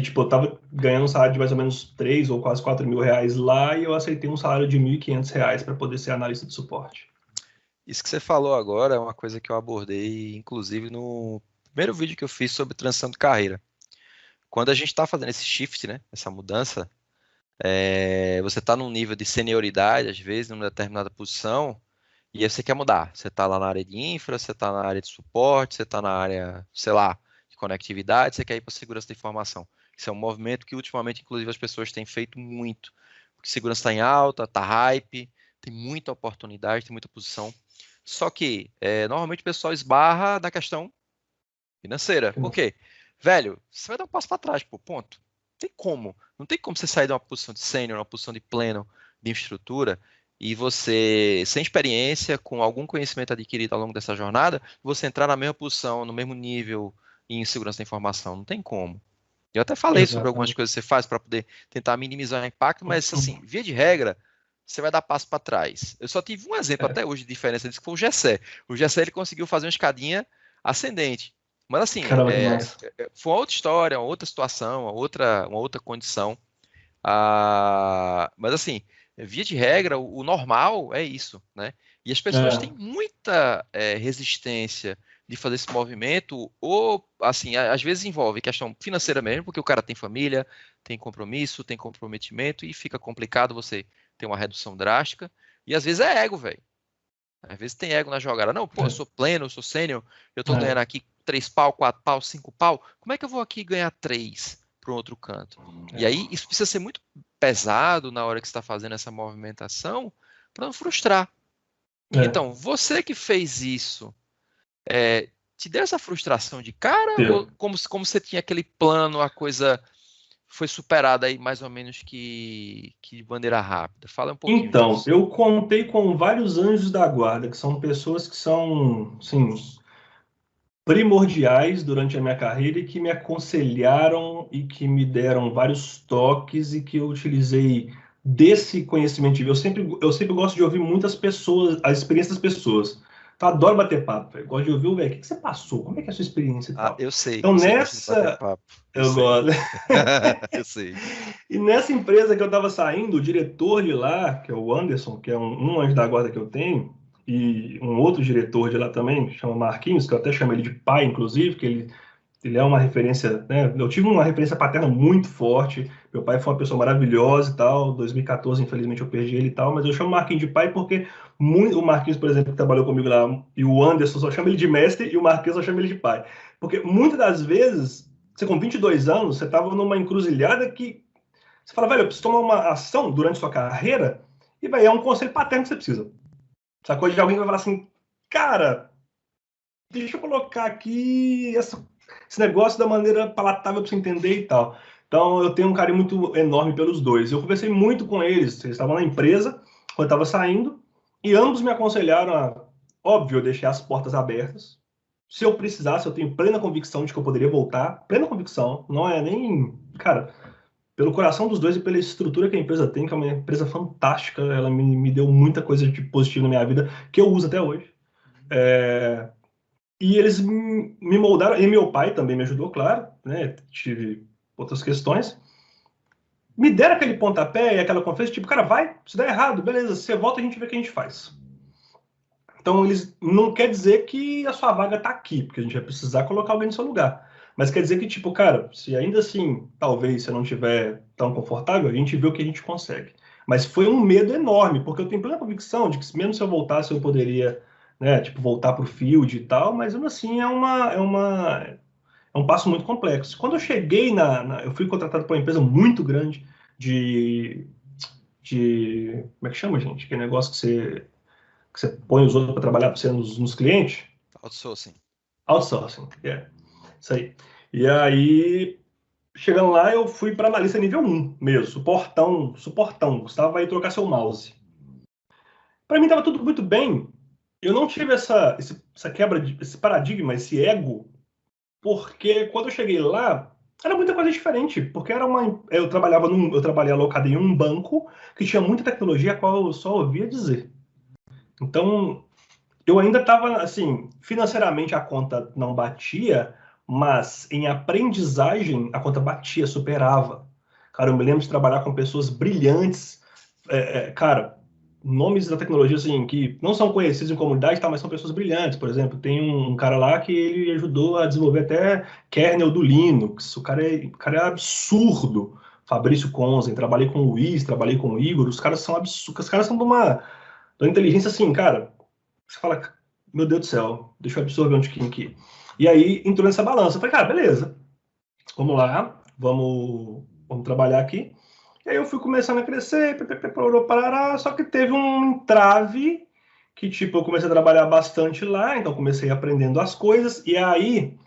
B: Tipo, eu estava ganhando um salário de mais ou menos 3 ou quase R$ 4.000 lá. E eu aceitei um salário de R$ 1.500 para poder ser analista de suporte.
A: Isso que você falou agora é uma coisa que eu abordei, inclusive, no primeiro vídeo que eu fiz sobre transição de carreira. Quando a gente está fazendo esse shift, né, essa mudança, você está num nível de senioridade, às vezes, numa determinada posição, e aí você quer mudar. Você está lá na área de infra, você está na área de suporte, você está na área, sei lá, de conectividade, você quer ir para segurança da informação. Isso é um movimento que, ultimamente, inclusive, as pessoas têm feito muito. Porque segurança está em alta, está hype, tem muita oportunidade, tem muita posição. Só que, normalmente, o pessoal esbarra na questão financeira. Por quê? Velho, você vai dar um passo para trás, pô, ponto. Não tem como. Não tem como você sair de uma posição de sênior, uma posição de pleno, de infraestrutura, e você, sem experiência, com algum conhecimento adquirido ao longo dessa jornada, você entrar na mesma posição, no mesmo nível em segurança da informação. Não tem como. Eu até falei sobre algumas
B: Exatamente.
A: coisas que você faz para poder tentar minimizar o impacto, mas, assim, via de regra, você vai dar passo para trás. Eu só tive um exemplo
B: É,
A: até hoje de diferença disso, que foi o Gessé. O Gessé, ele conseguiu fazer uma escadinha ascendente. Mas assim,
B: caramba, demais.
A: foi uma outra história, uma outra situação, uma outra condição. Mas assim, Via de regra, o normal é isso, né? E as pessoas têm muita resistência de fazer esse movimento, ou, assim, às vezes envolve questão financeira mesmo, porque o cara tem família, tem compromisso, tem comprometimento, e fica complicado você ter uma redução drástica. E às vezes é ego, velho. Às vezes tem ego na jogada. Não, pô, eu sou pleno, eu sou sênior, eu tô ganhando aqui 3 pau, 4 pau, 5 pau. Como é que eu vou aqui ganhar 3 para um outro canto? E aí isso precisa ser muito pesado na hora que você está fazendo essa movimentação para não frustrar. Então, você que fez isso, te deu essa frustração de cara? Ou como você tinha aquele plano, a coisa foi superada aí mais ou menos que de maneira rápida? Fala um pouquinho
B: Então,
A: disso.
B: eu contei com vários anjos da guarda, que são pessoas que são, assim, primordiais durante a minha carreira e que me aconselharam e que me deram vários toques e que eu utilizei desse conhecimento de vida. Eu sempre gosto de ouvir muitas pessoas, a experiência das pessoas. Eu adoro bater papo, velho. Gosto de ouvir, velho, o que você passou? Como é que é a sua experiência e
A: Ah,
B: tal?
A: eu sei que
B: Então,
A: você gosta de bater
B: nessa...
A: papo. Eu
B: Eu
A: sei.
B: gosto.
A: Eu sei.
B: E nessa empresa que eu estava saindo, o diretor de lá, que é o Anderson, que é um anjo da guarda que eu tenho, e um outro diretor de lá também, que chama Marquinhos, que eu até chamo ele de pai, inclusive, que ele é uma referência, né? Eu tive uma referência paterna muito forte. Meu pai foi uma pessoa maravilhosa e tal. 2014, infelizmente, eu perdi ele e tal, mas eu chamo o Marquinhos de pai porque o Marquinhos, por exemplo, que trabalhou comigo lá, e o Anderson só chama ele de mestre e o Marquinhos só chama ele de pai. Porque muitas das vezes, você com 22 anos, você estava numa encruzilhada que você fala, velho, eu preciso tomar uma ação durante sua carreira e, velho, é um conselho paterno que você precisa. Sacou? De alguém que vai falar assim, cara, deixa eu colocar aqui esse negócio da maneira palatável para você entender e tal. Então, eu tenho um carinho muito enorme pelos dois. Eu conversei muito com eles. Eles estavam na empresa, quando eu estava saindo, e ambos me aconselharam a, óbvio, eu deixei as portas abertas. Se eu precisasse, eu tenho plena convicção de que eu poderia voltar. Plena convicção. Não é nem... Cara, pelo coração dos dois e pela estrutura que a empresa tem, que é uma empresa fantástica. Ela me deu muita coisa de positivo na minha vida, que eu uso até hoje. E eles me moldaram, e meu pai também me ajudou, claro, né? Tive outras questões. Me deram aquele pontapé e aquela confiança, tipo, cara, vai, se der errado, beleza, você volta, a gente vê o que a gente faz. Então, eles não quer dizer que a sua vaga tá aqui, porque a gente vai precisar colocar alguém no seu lugar. Mas quer dizer que, tipo, cara, se ainda assim, talvez você não estiver tão confortável, a gente vê o que a gente consegue. Mas foi um medo enorme, porque eu tenho plena convicção de que mesmo se eu voltasse, eu poderia, né, tipo, voltar pro field e tal, mas mesmo assim é um passo muito complexo. Quando eu cheguei eu fui contratado por uma empresa muito grande de, como é que chama, gente? Que negócio que você põe os outros para trabalhar para você nos clientes?
A: Outsourcing.
B: Outsourcing, isso aí. E aí, chegando lá, eu fui para analista nível um mesmo, suportão. Gustavo vai trocar seu mouse. Para mim estava tudo muito bem. Eu não tive essa quebra, esse paradigma, esse ego, porque quando eu cheguei lá, era muita coisa diferente, porque eu trabalhei alocado em um banco que tinha muita tecnologia a qual eu só ouvia dizer. Então, eu ainda estava, assim, financeiramente a conta não batia, mas em aprendizagem a conta batia, superava. Cara, eu me lembro de trabalhar com pessoas brilhantes, cara, nomes da tecnologia, assim, que não são conhecidos em comunidade, tá, mas são pessoas brilhantes. Por exemplo, tem um cara lá que ele ajudou a desenvolver até kernel do Linux. O cara é absurdo. Fabrício Conzen, trabalhei com o Luiz, trabalhei com o Igor, os caras são absurdos, os caras são de uma inteligência assim, cara, você fala, meu Deus do céu, deixa eu absorver um tiquinho aqui. E aí entrou nessa balança. Eu falei, cara, beleza, vamos lá, vamos trabalhar aqui. E aí eu fui começando a crescer, parará, só que teve um entrave que, tipo, eu comecei a trabalhar bastante lá, então comecei aprendendo as coisas, e aí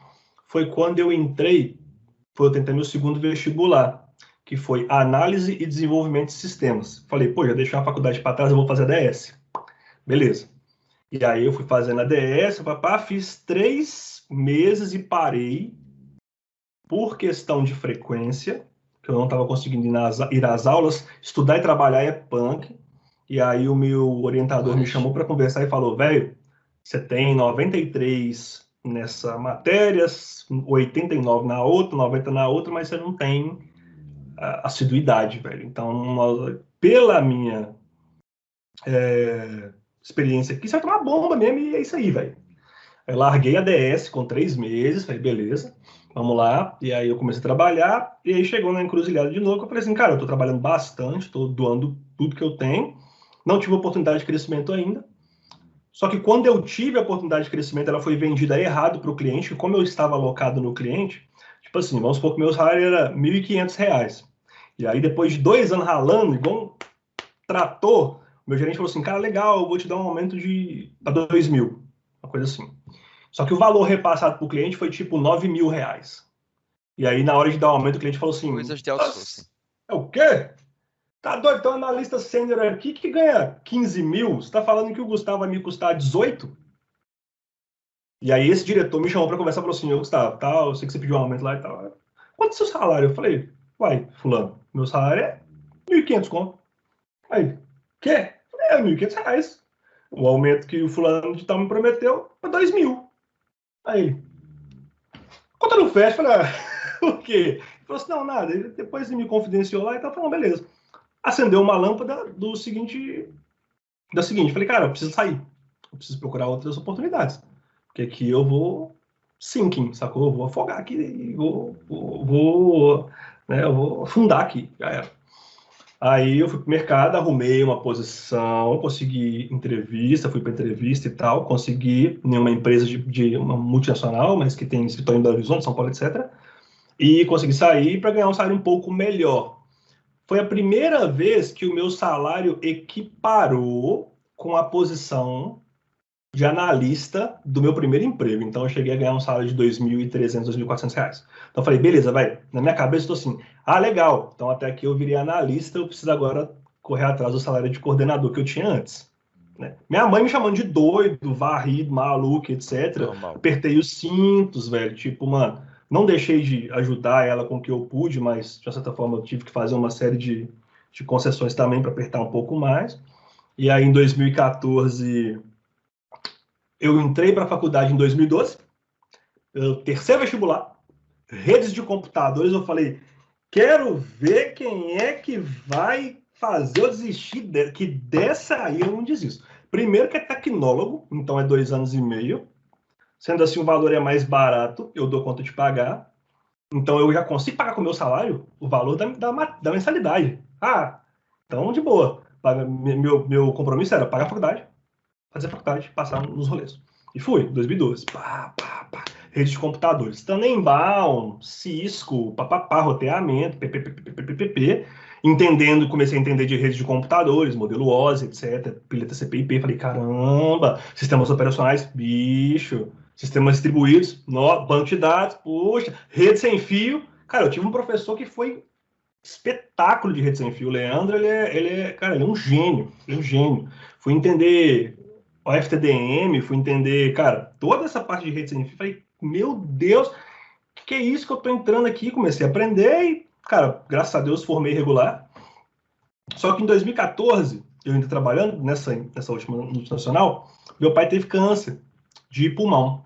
B: foi quando eu entrei, foi eu tentei meu segundo vestibular, que foi Análise e Desenvolvimento de Sistemas. Falei, pô, já deixei a faculdade para trás, eu vou fazer a DS. Beleza. E aí eu fui fazendo a DS, papá, fiz 3 meses e parei por questão de frequência, que eu não estava conseguindo ir às aulas, estudar e trabalhar é punk. E aí o meu orientador me chamou para conversar e falou, velho, você tem 93 nessa matéria, 89 na outra, 90 na outra, mas você não tem assiduidade, velho. Então, pela minha experiência aqui, você vai tomar bomba mesmo e é isso aí, velho. Eu larguei a DS com 3 meses, falei, beleza, vamos lá. E aí eu comecei a trabalhar, e aí chegou na encruzilhada de novo, eu falei assim, cara, eu tô trabalhando bastante, tô doando tudo que eu tenho, não tive oportunidade de crescimento ainda. Só que quando eu tive a oportunidade de crescimento, ela foi vendida errado para o cliente, e como eu estava alocado no cliente, tipo assim, vamos supor que meu salário era R$ 1.500. E aí, depois de 2 anos ralando, igual um trator, meu gerente falou assim, cara, legal, eu vou te dar um aumento para 2.000, uma coisa assim. Só que o valor repassado para o cliente foi tipo R$ 9.000. E aí, na hora de dar o aumento, o cliente falou assim,
A: Coisas de outsourcing.
B: é o quê? Tá doido? Então, analista sênior aqui que ganha 15 mil, você tá falando que o Gustavo vai me custar 18? E aí esse diretor me chamou para conversar e falou assim, Gustavo, tal, eu sei que você pediu um aumento lá e tal. Quanto é o seu salário? Eu falei, uai, fulano, meu salário é 1.500 conto. Aí, quê? Eu falei, é R$ 1.500. O aumento que o fulano de tal me prometeu foi 2.000. Aí ele, conta no fecha, eu falei, o quê? Ele falou assim, não, nada. Ele, depois ele me confidenciou lá e tal, falou, beleza. Acendeu uma lâmpada da seguinte, falei, cara, eu preciso sair. Eu preciso procurar outras oportunidades. Porque aqui eu vou sinking, sacou? Eu vou afogar aqui e eu vou afundar aqui. Já era. Aí eu fui pro mercado, arrumei uma posição, consegui entrevista, fui para entrevista e tal, consegui em uma empresa de uma multinacional, mas que tem escritório em Belo Horizonte, São Paulo, etc. E consegui sair para ganhar um salário um pouco melhor. Foi a primeira vez que o meu salário equiparou com a posição de analista do meu primeiro emprego. Então, eu cheguei a ganhar um salário de R$ 2.300, R$ 2.400. Então, eu falei, beleza, vai. Na minha cabeça, eu estou assim, legal. Então, até aqui eu virei analista, eu preciso agora correr atrás do salário de coordenador que eu tinha antes. Né? Minha mãe me chamando de doido, varrido, maluco, etc.
A: Normal.
B: Apertei os cintos, velho. Tipo, mano, não deixei de ajudar ela com o que eu pude, mas, de certa forma, eu tive que fazer uma série de concessões também para apertar um pouco mais. E aí, em 2014 eu entrei para a faculdade em 2012, terceiro vestibular, redes de computadores. Eu falei, quero ver quem é que vai fazer eu desistir, que dessa aí eu não desisto. Primeiro que é tecnólogo, então é 2 anos e meio. Sendo assim, o valor é mais barato, eu dou conta de pagar. Então eu já consigo pagar com o meu salário o valor da mensalidade. Então de boa. Meu compromisso era pagar a faculdade, fazer faculdade, passar nos rolês. E fui, 2012. Pá, pá, pá. Rede de computadores. Tannenbaum, Cisco, papapá, roteamento, PPPPPPP. Entendendo, comecei a entender de redes de computadores, modelo OSI, etc. Pileta CPIP. Falei, caramba, sistemas operacionais, bicho. Sistemas distribuídos, banco de dados, puxa, rede sem fio. Cara, eu tive um professor que foi espetáculo de rede sem fio. O Leandro, cara, ele é um gênio. Ele é um gênio. Fui entender o FTDM, fui entender, cara, toda essa parte de rede sem fio. Falei, meu Deus, que é isso que eu tô entrando aqui? Comecei a aprender e, cara, graças a Deus formei regular. Só que em 2014, eu ainda trabalhando nessa última multinacional, meu pai teve câncer de pulmão.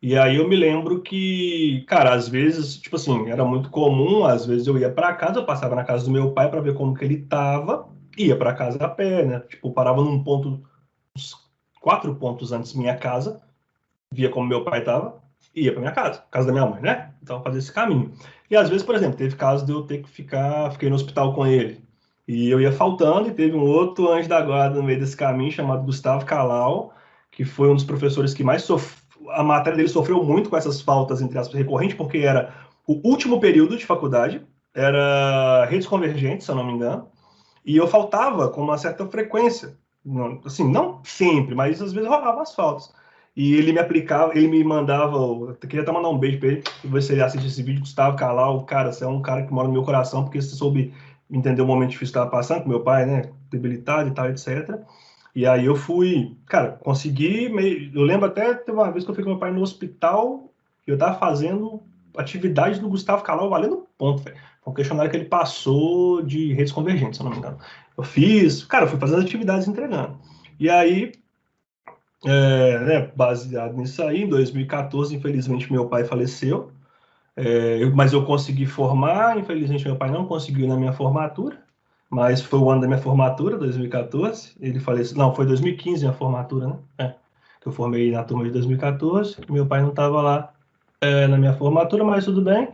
B: E aí eu me lembro que, cara, às vezes, tipo assim, era muito comum, às vezes eu ia para casa, eu passava na casa do meu pai para ver como que ele tava, ia para casa a pé, né? Tipo, parava num ponto, uns 4 pontos antes da minha casa, via como meu pai tava, e ia para minha casa da minha mãe, né? Então fazia esse caminho. E às vezes, por exemplo, teve casos de eu ter que fiquei no hospital com ele. E eu ia faltando, e teve um outro anjo da guarda no meio desse caminho, chamado Gustavo Calau, que foi um dos professores que mais a matéria dele sofreu muito com essas faltas, entre aspas, recorrentes, porque era o último período de faculdade, era redes convergentes, se eu não me engano, e eu faltava com uma certa frequência. Não, assim, não sempre, mas às vezes rolava as faltas. E ele me aplicava, ele me mandava, eu queria até mandar um beijo para ele, ver se ele assiste esse vídeo, Gustavo Calau, cara, você é um cara que mora no meu coração, porque você soube entender o momento difícil que estava passando com meu pai, né, debilitado e tal, etc. E aí eu fui, cara, consegui, eu lembro até, teve uma vez que eu fui com meu pai no hospital, e eu tava fazendo atividade do Gustavo Calau valendo ponto, velho. Foi um questionário que ele passou de redes convergentes, se eu não me engano. Eu fiz, cara, eu fui fazendo atividades entregando. E aí, né, baseado nisso aí, em 2014, infelizmente, meu pai faleceu. Mas eu consegui formar, infelizmente meu pai não conseguiu na minha formatura. mas foi o ano da minha formatura, 2014. Ele faleceu, não, foi 2015 a formatura, né? Que eu formei na turma de 2014. Meu pai não estava lá na minha formatura, mas tudo bem.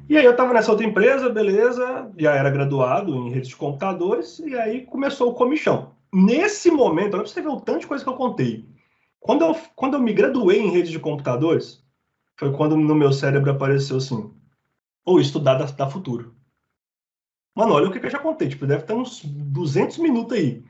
B: E aí eu estava nessa outra empresa, beleza, já era graduado em redes de computadores, e aí começou o comichão. Nesse momento, olha pra você ver o tanto de coisa que eu contei. Quando eu me graduei em redes de computadores, foi quando no meu cérebro apareceu assim, ou estudar dá futuro. Mano, olha o que eu já contei, tipo, deve ter uns 200 minutos aí.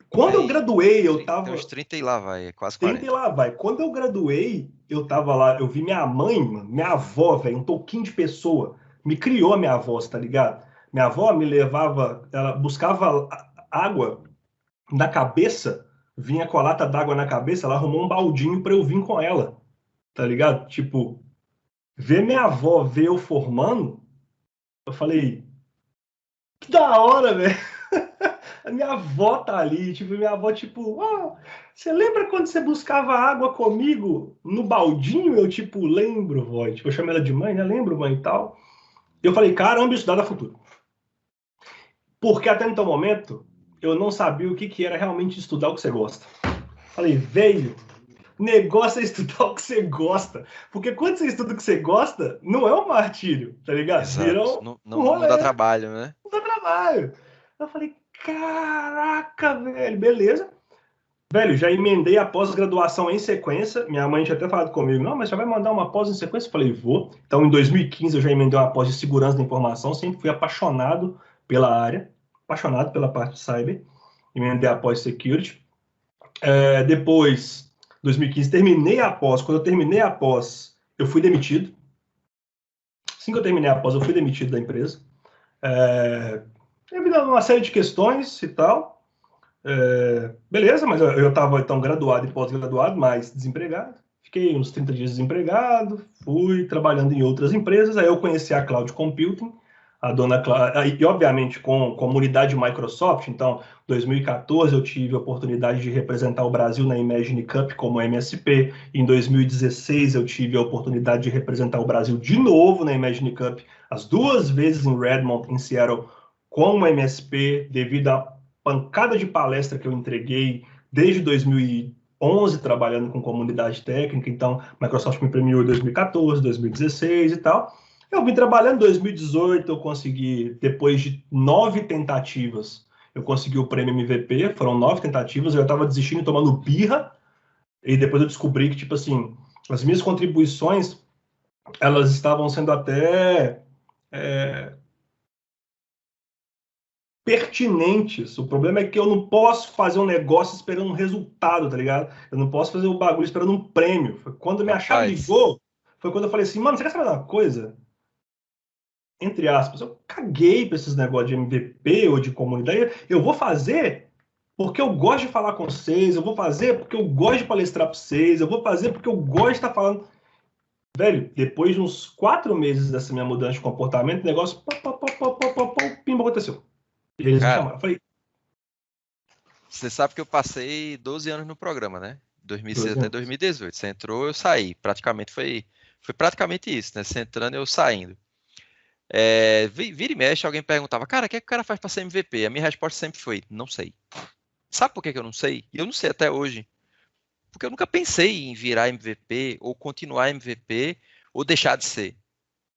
B: Quando eu graduei, eu
A: Tem uns
B: tava...
A: 30 e lá vai, é quase
B: Tenta ir
A: 40.
B: lá, vai. Quando eu graduei, eu tava lá, eu vi minha mãe, mano, minha avó, velho, um toquinho de pessoa. Me criou a minha avó, tá ligado? Minha avó me levava, ela buscava água na cabeça, vinha com a lata d'água na cabeça, ela arrumou um baldinho pra eu vir com ela, tá ligado? Tipo, ver minha avó ver eu formando, eu falei, que da hora, velho. A minha avó tá ali, tipo, minha avó, tipo, você lembra quando você buscava água comigo no baldinho? Eu, tipo, lembro, vó. Tipo, eu chamo ela de mãe, né? Lembro, mãe e tal. Eu falei, caramba, isso dá futuro. Porque até então momento, eu não sabia o que, que era realmente estudar o que você gosta. Falei, velho, negócio é estudar o que você gosta. Porque quando você estuda o que você gosta, não é um martírio, tá ligado? Vira
A: Exato.
B: um,
A: Não,
B: um
A: não, não dá
B: rolê,
A: trabalho, né?
B: um trabalho. Eu falei, caraca, velho, beleza. Velho, já emendei a pós-graduação em sequência. Minha mãe tinha até falado comigo, não, mas já vai mandar uma pós em sequência? Eu falei, vou. Então, em 2015, eu já emendei uma pós de segurança da informação. Sempre fui apaixonado pela área, apaixonado pela parte de cyber. Emendei a pós security. Depois, 2015, terminei a pós. Quando eu terminei a pós, eu fui demitido. Assim que eu terminei a pós, eu fui demitido da empresa. Devido a uma série de questões e tal. Beleza, mas eu estava então graduado e pós-graduado, mas desempregado. Fiquei uns 30 dias desempregado, fui trabalhando em outras empresas, aí eu conheci a Cloud Computing, a dona e obviamente com a comunidade Microsoft, então em 2014 eu tive a oportunidade de representar o Brasil na Imagine Cup como MSP, em 2016 eu tive a oportunidade de representar o Brasil de novo na Imagine Cup, as duas vezes em Redmond, em Seattle, como MSP, devido a pancada de palestra que eu entreguei desde 2011 trabalhando com comunidade técnica, então Microsoft me premiou em 2014, 2016 e tal. Eu vim trabalhando em 2018, eu consegui, depois de 9 tentativas, eu consegui o prêmio MVP, foram 9 tentativas, eu estava desistindo e tomando birra, e depois eu descobri que, tipo assim, as minhas contribuições, elas estavam sendo até pertinentes. O problema é que eu não posso fazer um negócio esperando um resultado, tá ligado? Eu não posso fazer o bagulho esperando um prêmio. Foi quando minha chave
A: Rapaz,
B: ligou, foi quando eu falei assim, mano, você quer saber uma coisa? Entre aspas, eu caguei pra esses negócios de MVP ou de comunidade. Eu vou fazer porque eu gosto de falar com vocês, eu vou fazer porque eu gosto de palestrar pra vocês, eu vou fazer porque eu gosto de estar falando. Velho, depois de uns 4 meses dessa minha mudança de comportamento, o negócio, pimba, aconteceu. E eles me
A: cara,
B: chamaram. Eu falei,
A: você sabe que eu passei 12 anos no programa, né? 2006
B: 12
A: até
B: anos.
A: 2018. Você entrou, eu saí. Praticamente foi praticamente isso, né? Você entrando, eu saindo. Vira e mexe, alguém perguntava, cara, o que é que o cara faz pra ser MVP? A minha resposta sempre foi, não sei. Sabe por que que eu não sei? E eu não sei até hoje. Porque eu nunca pensei em virar MVP, ou continuar MVP, ou deixar de ser.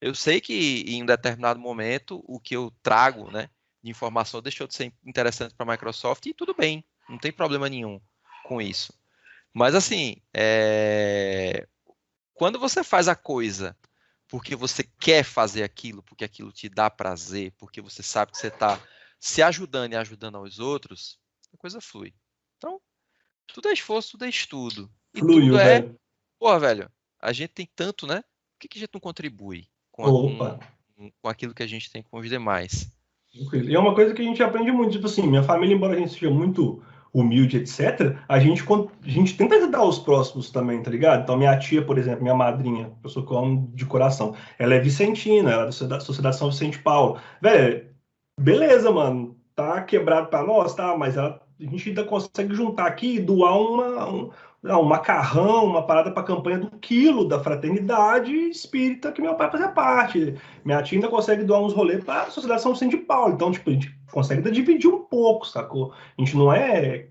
A: Eu sei que em um determinado momento o que eu trago, né, de informação deixou de ser interessante para a Microsoft e tudo bem, não tem problema nenhum com isso. Mas assim, quando você faz a coisa porque você quer fazer aquilo, porque aquilo te dá prazer, porque você sabe que você está se ajudando e ajudando aos outros, a coisa flui. Então, tudo é esforço, tudo é estudo. E tudo
B: Fluiu,
A: é,
B: velho.
A: pô, velho, a gente tem tanto, né? Por que que a gente não contribui
B: Opa,
A: com aquilo que a gente tem com os demais?
B: tranquilo. E é uma coisa que a gente aprende muito, tipo assim, minha família, embora a gente seja muito humilde, etc., a gente tenta ajudar os próximos também, tá ligado? Então, minha tia, por exemplo, minha madrinha, pessoa que eu amo de coração, ela é vicentina, ela é da Sociedade São Vicente Paulo. Velho, beleza, mano, tá quebrado pra nós, tá? Mas a gente ainda consegue juntar aqui e doar um macarrão, uma parada para a campanha do quilo da fraternidade espírita que meu pai fazia parte. Minha tia ainda consegue doar uns rolês para a Sociedade São Vicente de Paulo. Então, tipo, a gente consegue até dividir um pouco, sacou? A gente não é,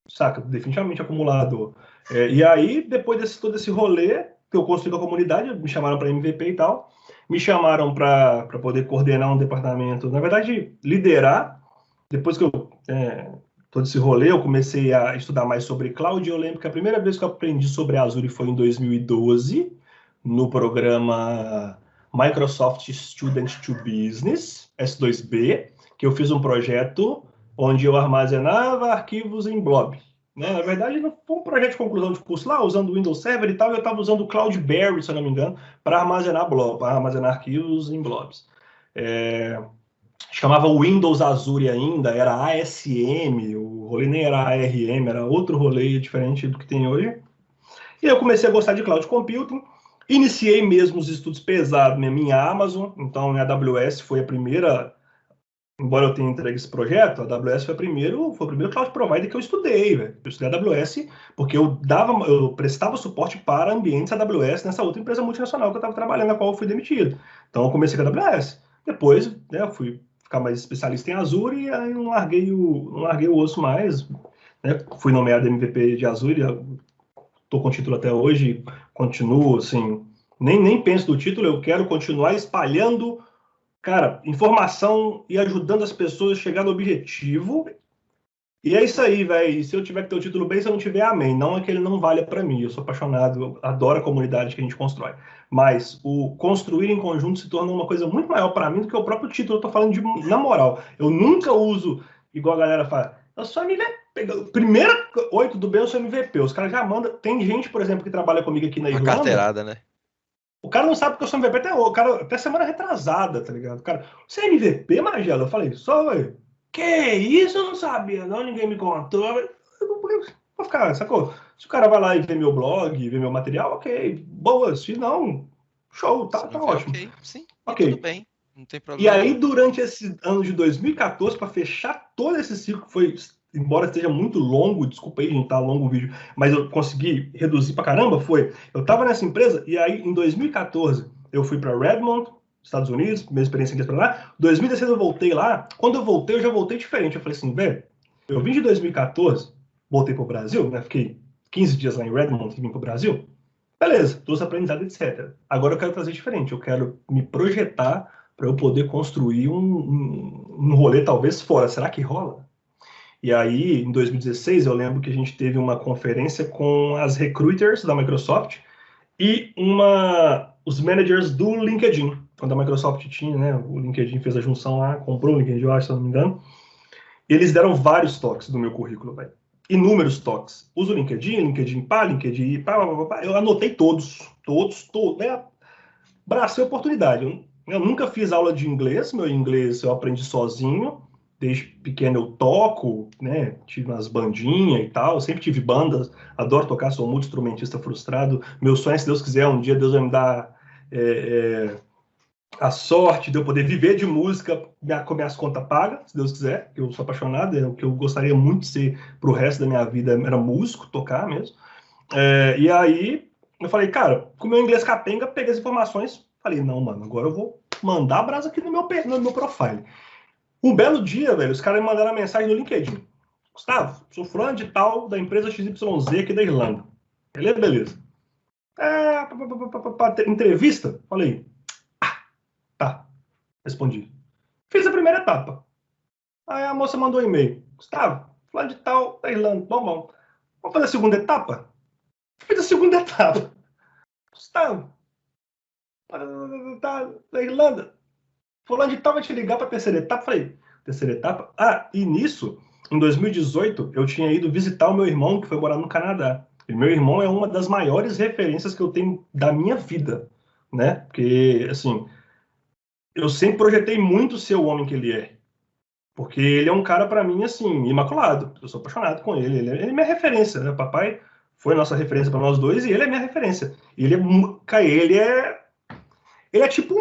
B: saca, definitivamente acumulador. E aí, depois desse todo esse rolê que eu construí com a comunidade, me chamaram para MVP e tal, me chamaram para poder coordenar um departamento, na verdade, liderar. Depois que eu todo esse rolê, eu comecei a estudar mais sobre cloud, e eu lembro que a primeira vez que eu aprendi sobre Azure foi em 2012, no programa Microsoft Student to Business, S2B, que eu fiz um projeto onde eu armazenava arquivos em blob. Né? Na verdade, não foi um projeto de conclusão de curso lá, usando o Windows Server e tal, eu estava usando o Cloudberry, se eu não me engano, para armazenar para armazenar arquivos em blobs. Chamava Windows Azure ainda, era ASM, o rolê nem era ARM, era outro rolê diferente do que tem hoje. E eu comecei a gostar de cloud computing, iniciei mesmo os estudos pesados na minha Amazon, então a AWS foi a primeira, embora eu tenha entregue esse projeto, a AWS foi o primeiro cloud provider que eu estudei, velho. Eu estudei a AWS porque eu prestava suporte para ambientes AWS nessa outra empresa multinacional que eu estava trabalhando, na qual eu fui demitido. Então eu comecei com a AWS. Depois, né, eu fui ficar mais especialista em Azure e aí não larguei o osso mais. Né? Fui nomeado MVP de Azure, estou com o título até hoje, continuo assim, nem penso no título, eu quero continuar espalhando, cara, informação e ajudando as pessoas a chegar no objetivo. E é isso aí, velho. Se eu tiver que ter o título bem, se eu não tiver, amém. Não é que ele não valha para mim. Eu sou apaixonado, eu adoro a comunidade que a gente constrói. Mas o construir em conjunto se torna uma coisa muito maior para mim do que o próprio título. Eu tô falando na moral. Eu nunca uso, igual a galera fala, eu sou MVP. Primeira, oi, tudo bem, eu sou MVP. Os caras já mandam. Tem gente, por exemplo, que trabalha comigo aqui na Irlanda.
A: Uma carteirada, né?
B: O cara não sabe que eu sou MVP até semana retrasada, tá ligado? O cara, você é MVP, Magela? Eu falei, só, velho. Que isso? Eu não sabia, não, ninguém me contou. Eu vou ficar, sacou? Se o cara vai lá e vê meu blog, vê meu material, ok, boa. Se não, show, tá ótimo.
A: Ok, sim,
B: ok.
A: Tudo bem, não tem
B: E
A: problema.
B: aí, durante esse ano de 2014, para fechar todo esse ciclo, foi, embora esteja muito longo, desculpa aí, gente, tá longo o vídeo, mas eu consegui reduzir pra caramba, eu tava nessa empresa, e aí, em 2014, eu fui para Redmond, Estados Unidos, minha experiência aqui para lá. 2016 eu voltei lá. Quando eu voltei, eu já voltei diferente. Eu falei assim, velho, eu vim de 2014, voltei pro Brasil, né? Fiquei 15 dias lá em Redmond e vim pro Brasil. Beleza, trouxe aprendizado, etc. Agora eu quero fazer diferente. Eu quero me projetar para eu poder construir um rolê talvez fora. Será que rola? E aí, em 2016, eu lembro que a gente teve uma conferência com as recruiters da Microsoft e os managers do LinkedIn. Quando a Microsoft tinha, né, o LinkedIn fez a junção lá, comprou o LinkedIn, eu acho, se eu não me engano. E eles deram vários toques do meu currículo, velho. Inúmeros toques. Uso o LinkedIn, LinkedIn pá, LinkedIn pá, pá, pá, pá. Eu anotei todos. Abracei a oportunidade. Eu nunca fiz aula de inglês, meu inglês eu aprendi sozinho. Desde pequeno eu toco, né? Tive umas bandinhas e tal, sempre tive bandas, adoro tocar, sou muito instrumentista frustrado. Meu sonho é, se Deus quiser, um dia Deus vai me dar a sorte de eu poder viver de música com minhas contas pagas, se Deus quiser. Eu sou apaixonado, é o que eu gostaria muito de ser pro resto da minha vida, era músico, tocar mesmo. E aí eu falei, cara, com o meu inglês capenga, peguei as informações, falei, não, mano, agora eu vou mandar a brasa aqui no meu profile. Um belo dia, velho, os caras me mandaram uma mensagem no LinkedIn. Gustavo, sou fulano de tal, da empresa XYZ aqui da Irlanda. Beleza. Entrevista? Falei, tá, respondi. Fiz a primeira etapa. Aí a moça mandou um e-mail. Gustavo, fulano de tal, da Irlanda. Bom. Vamos fazer a segunda etapa? Fiz a segunda etapa. Gustavo, da Irlanda. Fulano de tal vai te ligar para a terceira etapa. Falei, terceira etapa? E nisso, em 2018, eu tinha ido visitar o meu irmão, que foi morar no Canadá. E meu irmão é uma das maiores referências que eu tenho da minha vida, né? Porque, assim, eu sempre projetei muito ser o homem que ele é. Porque ele é um cara, para mim, assim, imaculado. Eu sou apaixonado com ele. Ele é minha referência, né? O papai foi nossa referência para nós dois e ele é minha referência. E ele é tipo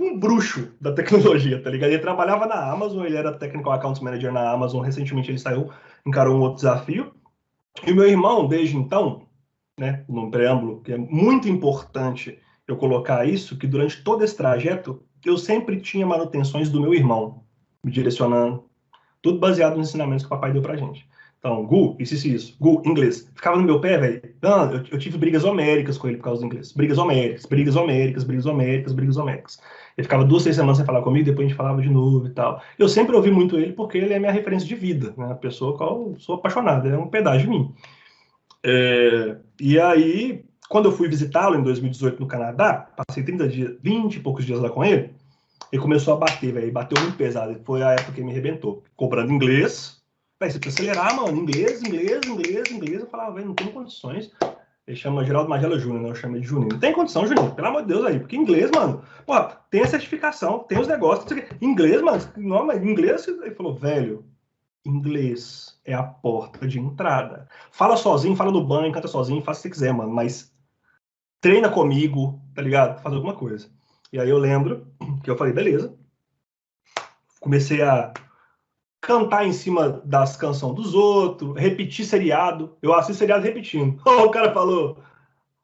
B: um bruxo da tecnologia, tá ligado? Ele trabalhava na Amazon, ele era Technical Account Manager na Amazon. Recentemente ele saiu, encarou um outro desafio. E o meu irmão, desde então, né, num preâmbulo, que é muito importante eu colocar isso, que durante todo esse trajeto, eu sempre tinha manutenções do meu irmão, me direcionando, tudo baseado nos ensinamentos que o papai deu pra gente. Então, Gu, isso. Gu, inglês. Ficava no meu pé, velho. Eu tive brigas homéricas com ele por causa do inglês. Brigas homéricas, brigas homéricas, brigas homéricas, brigas homéricas. Ele ficava 2, 3 semanas sem falar comigo, depois a gente falava de novo e tal. Eu sempre ouvi muito ele porque ele é minha referência de vida, né? A pessoa com a qual eu sou apaixonado, é um pedaço de mim. E aí, quando eu fui visitá-lo em 2018 no Canadá, passei 30 dias, 20 e poucos dias lá com ele, ele começou a bater, velho. Bateu muito pesado. Foi a época que ele me arrebentou. Cobrando inglês. Véi, você precisa acelerar, mano. Inglês. Eu falava, velho, não tenho condições. Ele chama Geraldo Magela Júnior, né? Eu chamo ele de Juninho. Não tem condição, Juninho. Pelo amor de Deus aí. Porque inglês, mano. Pô, tem a certificação, tem os negócios. Inglês, mano. Não, mas inglês. Ele falou, velho, inglês é a porta de entrada. Fala sozinho, fala no banho, canta sozinho, faz o que você quiser, mano. Mas treina comigo, tá ligado? Faz alguma coisa. E aí eu lembro que eu falei, beleza. Comecei a cantar em cima das canções dos outros, repetir seriado. Eu assisto seriado repetindo. O cara falou,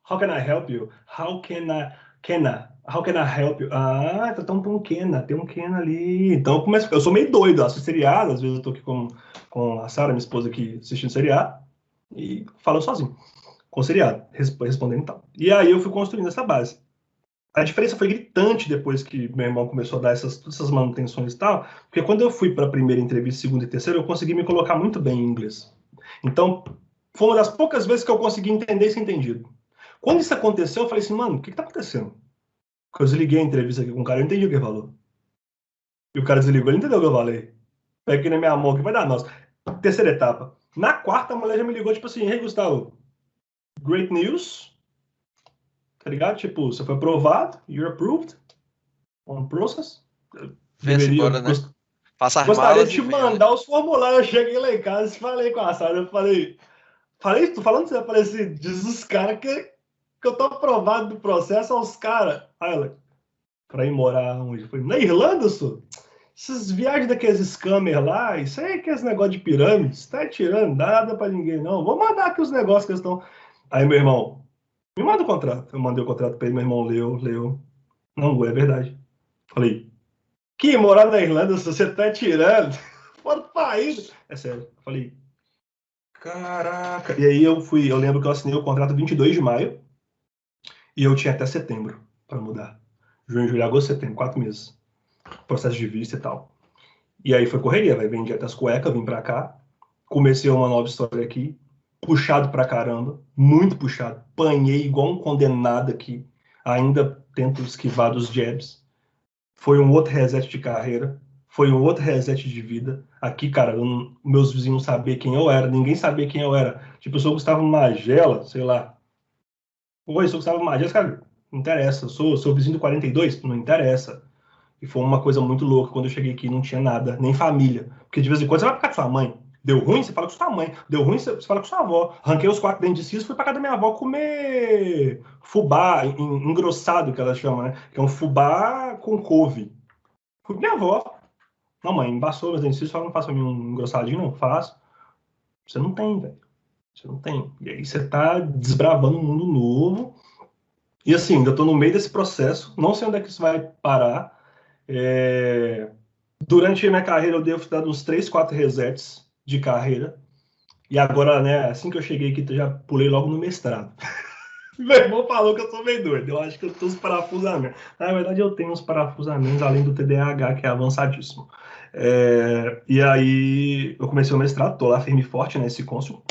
B: how can I help you? How can I help you? Ah, então tem um Kena ali. Então eu sou meio doido, eu assisto seriado, às vezes eu tô aqui com a Sara, minha esposa aqui, assistindo seriado, e falo sozinho, com seriado, respondendo e tal. E aí eu fui construindo essa base. A diferença foi gritante depois que meu irmão começou a dar todas essas manutenções e tal, porque quando eu fui para a primeira entrevista, segunda e terceira, eu consegui me colocar muito bem em inglês. Então, foi uma das poucas vezes que eu consegui entender e ser entendido. Quando isso aconteceu, eu falei assim, mano, o que está acontecendo? Porque eu desliguei a entrevista aqui com o cara, eu entendi o que ele falou. E o cara desligou, ele entendeu o que eu falei. Pega aqui na minha mão, que vai dar nossa. Terceira etapa. Na quarta, a mulher já me ligou, tipo assim, hey, Gustavo, great news, tá ligado? Tipo, você foi aprovado, you're approved on process.
A: Venha-se
B: Deveria,
A: embora, né? Faça as
B: gostaria de
A: malas e
B: te
A: venha, né?
B: mandar os formulários. Eu cheguei lá em casa e falei com a Sara, tô falando pra você, eu falei assim, diz os caras que eu tô aprovado do processo aos caras. Aí ela, pra ir morar onde? Eu falei, na Irlanda, só? Essas viagens daqueles scammers lá, isso aí que é esse negócio de pirâmide, você tá tirando, nada pra ninguém, não. Vou mandar aqui os negócios que eles estão. Aí, meu irmão, me manda o contrato. Eu mandei o contrato pra ele, meu irmão leu. Não, é verdade. Falei, que morar na Irlanda, se você tá tirando, fora do país. É sério. Eu falei, caraca. E aí eu lembro que eu assinei o contrato 22 de maio e eu tinha até setembro para mudar. Junho, julho, agosto, setembro, 4 meses. Processo de vista e tal. E aí foi correria, vai vendi até as cuecas, vim pra cá. Comecei uma nova história aqui. Puxado pra caramba, muito puxado. Panhei igual um condenado aqui. Ainda tento esquivar dos jabs. Foi um outro reset de carreira, foi um outro reset de vida. Aqui, cara, meus vizinhos sabiam quem eu era, ninguém sabia quem eu era. Tipo, eu sou Gustavo Magela, sei lá. Oi, eu sou Gustavo Magela, cara, não interessa. Eu sou vizinho do 42, não interessa. E foi uma coisa muito louca. Quando eu cheguei aqui, não tinha nada, nem família. Porque de vez em quando você vai ficar com sua mãe. Deu ruim, você fala com sua mãe. Deu ruim, você fala com sua avó. Arranquei os 4 dentes de siso, fui pra casa da minha avó comer fubá, engrossado, que ela chama, né? Que é um fubá com couve. Fui com minha avó. Não, mãe, embaçou meus dentes de siso, fala, não faça um engrossadinho, não. Faço. Você não tem, velho. Você não tem. E aí você tá desbravando um mundo novo. E assim, ainda tô no meio desse processo. Não sei onde é que isso vai parar. Durante a minha carreira, eu devo ter dado uns 3, 4 resets de carreira. E agora, né, assim que eu cheguei aqui, eu já pulei logo no mestrado. Meu irmão falou que eu sou meio doido. Eu acho que eu tenho uns parafusamentos. Na verdade, eu tenho uns parafusamentos além do TDAH, que é avançadíssimo. E aí, eu comecei o mestrado, tô lá firme e forte, né, esse cônsul,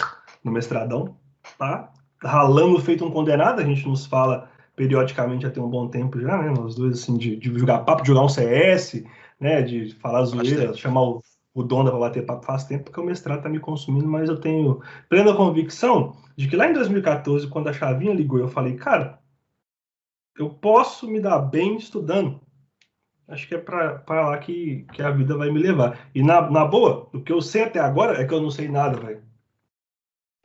B: no mestradão, tá? Ralando feito um condenado, a gente nos fala periodicamente já tem um bom tempo já, né? Nós dois, assim, de jogar papo, de jogar um CS, né? De falar
A: Faz
B: zoeira,
A: tempo.
B: chamar o Donda para bater papo faz tempo, porque o mestrado tá me consumindo, mas eu tenho plena convicção de que lá em 2014, quando a chavinha ligou, eu falei, cara, eu posso me dar bem estudando. Acho que é para lá que a vida vai me levar. E na boa, o que eu sei até agora é que eu não sei nada, velho.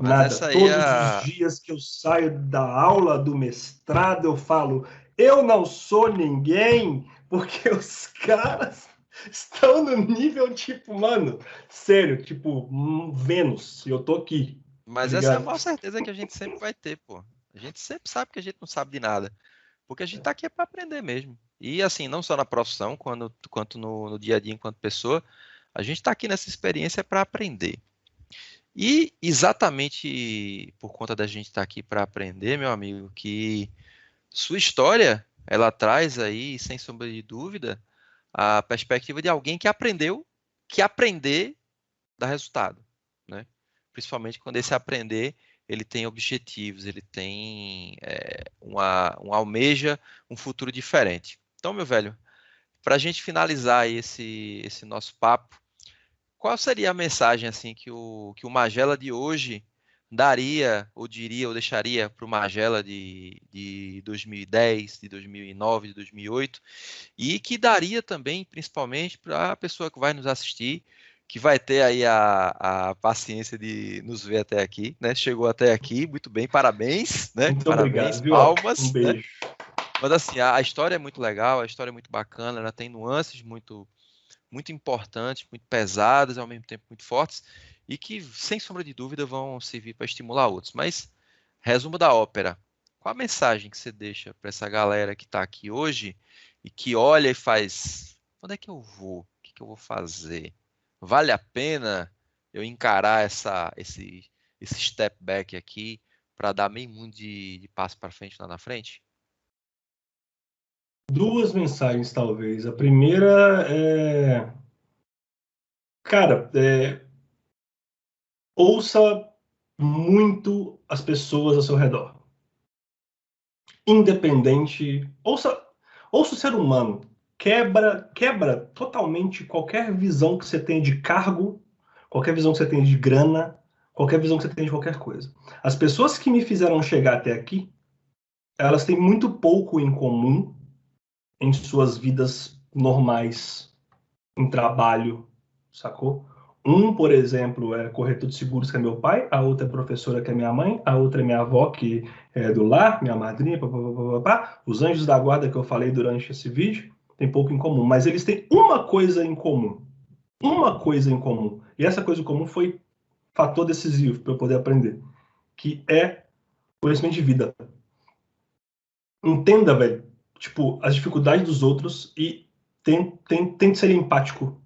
A: Mas
B: Nada.
A: essa aí é
B: Todos os
A: a.
B: dias que eu saio da aula do mestrado, eu falo, eu não sou ninguém, porque os caras estão no nível tipo, mano, sério, tipo, Vênus, e eu tô aqui.
A: Mas essa é a
B: Obrigado.
A: maior certeza que a gente sempre vai ter, pô. A gente sempre sabe que a gente não sabe de nada. Porque a gente tá aqui é para aprender mesmo. E assim, não só na profissão, quanto no dia a dia enquanto pessoa, a gente está aqui nessa experiência para aprender. E exatamente por conta da gente estar aqui para aprender, meu amigo, que sua história, ela traz aí, sem sombra de dúvida, a perspectiva de alguém que aprendeu que aprender dá resultado, né? Principalmente quando esse aprender ele tem objetivos, ele tem um almeja um futuro diferente. Então, meu velho, para a gente finalizar aí esse nosso papo, qual seria a mensagem assim que o Magela de hoje daria, ou diria, ou deixaria para o Magela de 2010, de 2009, de 2008, e que daria também, principalmente, para a pessoa que vai nos assistir, que vai ter aí a paciência de nos ver até aqui, né? Chegou até aqui, muito bem, parabéns, né?
B: Muito obrigado,
A: Parabéns,
B: viu? Ó, um
A: palmas, né?
B: beijo.
A: Mas assim, a história é muito legal, a história é muito bacana, ela tem nuances muito importantes, muito pesadas, ao mesmo tempo muito fortes, e que, sem sombra de dúvida, vão servir para estimular outros. Mas, resumo da ópera. Qual a mensagem que você deixa para essa galera que está aqui hoje e que olha e faz: onde é que eu vou? O que que eu vou fazer? Vale a pena eu encarar esse step back aqui para dar meio mundo de passo para frente lá na frente?
B: Duas mensagens, talvez. A primeira é. Cara, ouça muito as pessoas ao seu redor. Independente. Ouça o ser humano. Quebra totalmente qualquer visão que você tenha de cargo, qualquer visão que você tenha de grana, qualquer visão que você tenha de qualquer coisa. As pessoas que me fizeram chegar até aqui, elas têm muito pouco em comum em suas vidas normais, em trabalho, sacou? Um, por exemplo, é corretor de seguros, que é meu pai, a outra é professora, que é minha mãe, a outra é minha avó, que é do lar, minha madrinha, papapá. Os anjos da guarda que eu falei durante esse vídeo tem pouco em comum, mas eles têm uma coisa em comum. Uma coisa em comum. E essa coisa em comum foi fator decisivo para eu poder aprender, que é conhecimento de vida. Entenda, velho, tipo, as dificuldades dos outros e tente ser empático.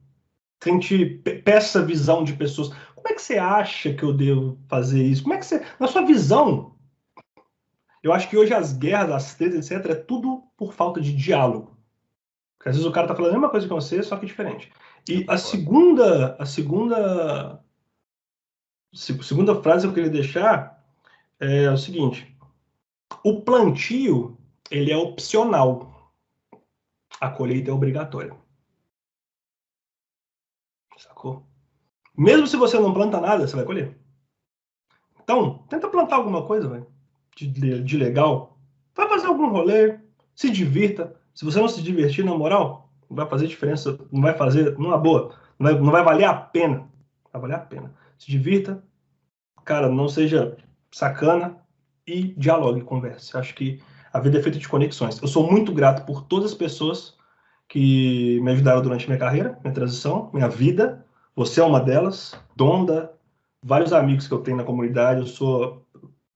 B: Tente, peça visão de pessoas. Como é que você acha que eu devo fazer isso? Como é que você, na sua visão, eu acho que hoje as guerras, as tretas, etc, é tudo por falta de diálogo. Porque às vezes o cara tá falando a mesma coisa que você, só que diferente.
A: Eu
B: E
A: concordo.
B: segunda frase que eu queria deixar é o seguinte: o plantio, ele é opcional, a colheita é obrigatória. Sacou? Mesmo se você não planta nada, você vai colher. Então, tenta plantar alguma coisa, velho, de legal. Vai fazer algum rolê, se divirta. Se você não se divertir, na moral, não vai fazer diferença, não vai fazer, numa boa, não vai valer a pena. Vai valer a pena. Se divirta, cara, não seja sacana e dialogue, converse. Acho que a vida é feita de conexões. Eu sou muito grato por todas as pessoas que me ajudaram durante minha carreira, minha transição, minha vida. Você é uma delas. Donda, vários amigos que eu tenho na comunidade. Eu sou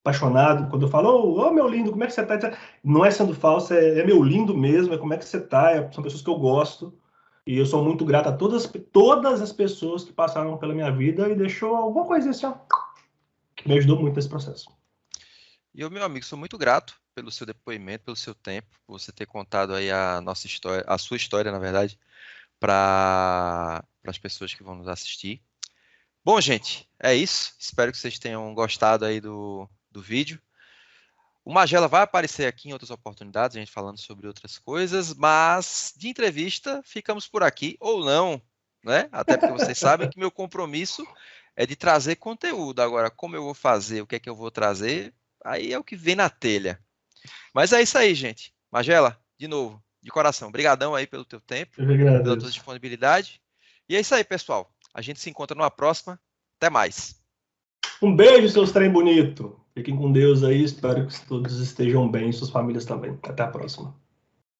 B: apaixonado. Quando eu falo, ô meu lindo, como é que você tá? Não é sendo falso, é meu lindo mesmo, é como é que você tá. São pessoas que eu gosto. E eu sou muito grato a todas as pessoas que passaram pela minha vida e deixou alguma coisa assim, ó, que me ajudou muito nesse processo.
A: E eu, meu amigo, sou muito grato pelo seu depoimento, pelo seu tempo, por você ter contado aí a nossa história, a sua história, na verdade, para as pessoas que vão nos assistir. Bom, gente, é isso. Espero que vocês tenham gostado aí do vídeo. O Magela vai aparecer aqui em outras oportunidades, a gente falando sobre outras coisas, mas de entrevista ficamos por aqui, ou não, né? Até porque vocês sabem que meu compromisso é de trazer conteúdo. Agora, como eu vou fazer, o que é que eu vou trazer, aí é o que vem na telha. Mas é isso aí, gente. Magela, de novo, de coração, brigadão aí pelo teu tempo,
B: Eu que
A: pela tua
B: agradeço.
A: disponibilidade. E é isso aí, pessoal. A gente se encontra numa próxima. Até mais.
B: Um beijo, seus trem bonito. Fiquem com Deus aí. Espero que todos estejam bem e suas famílias também. Até a próxima.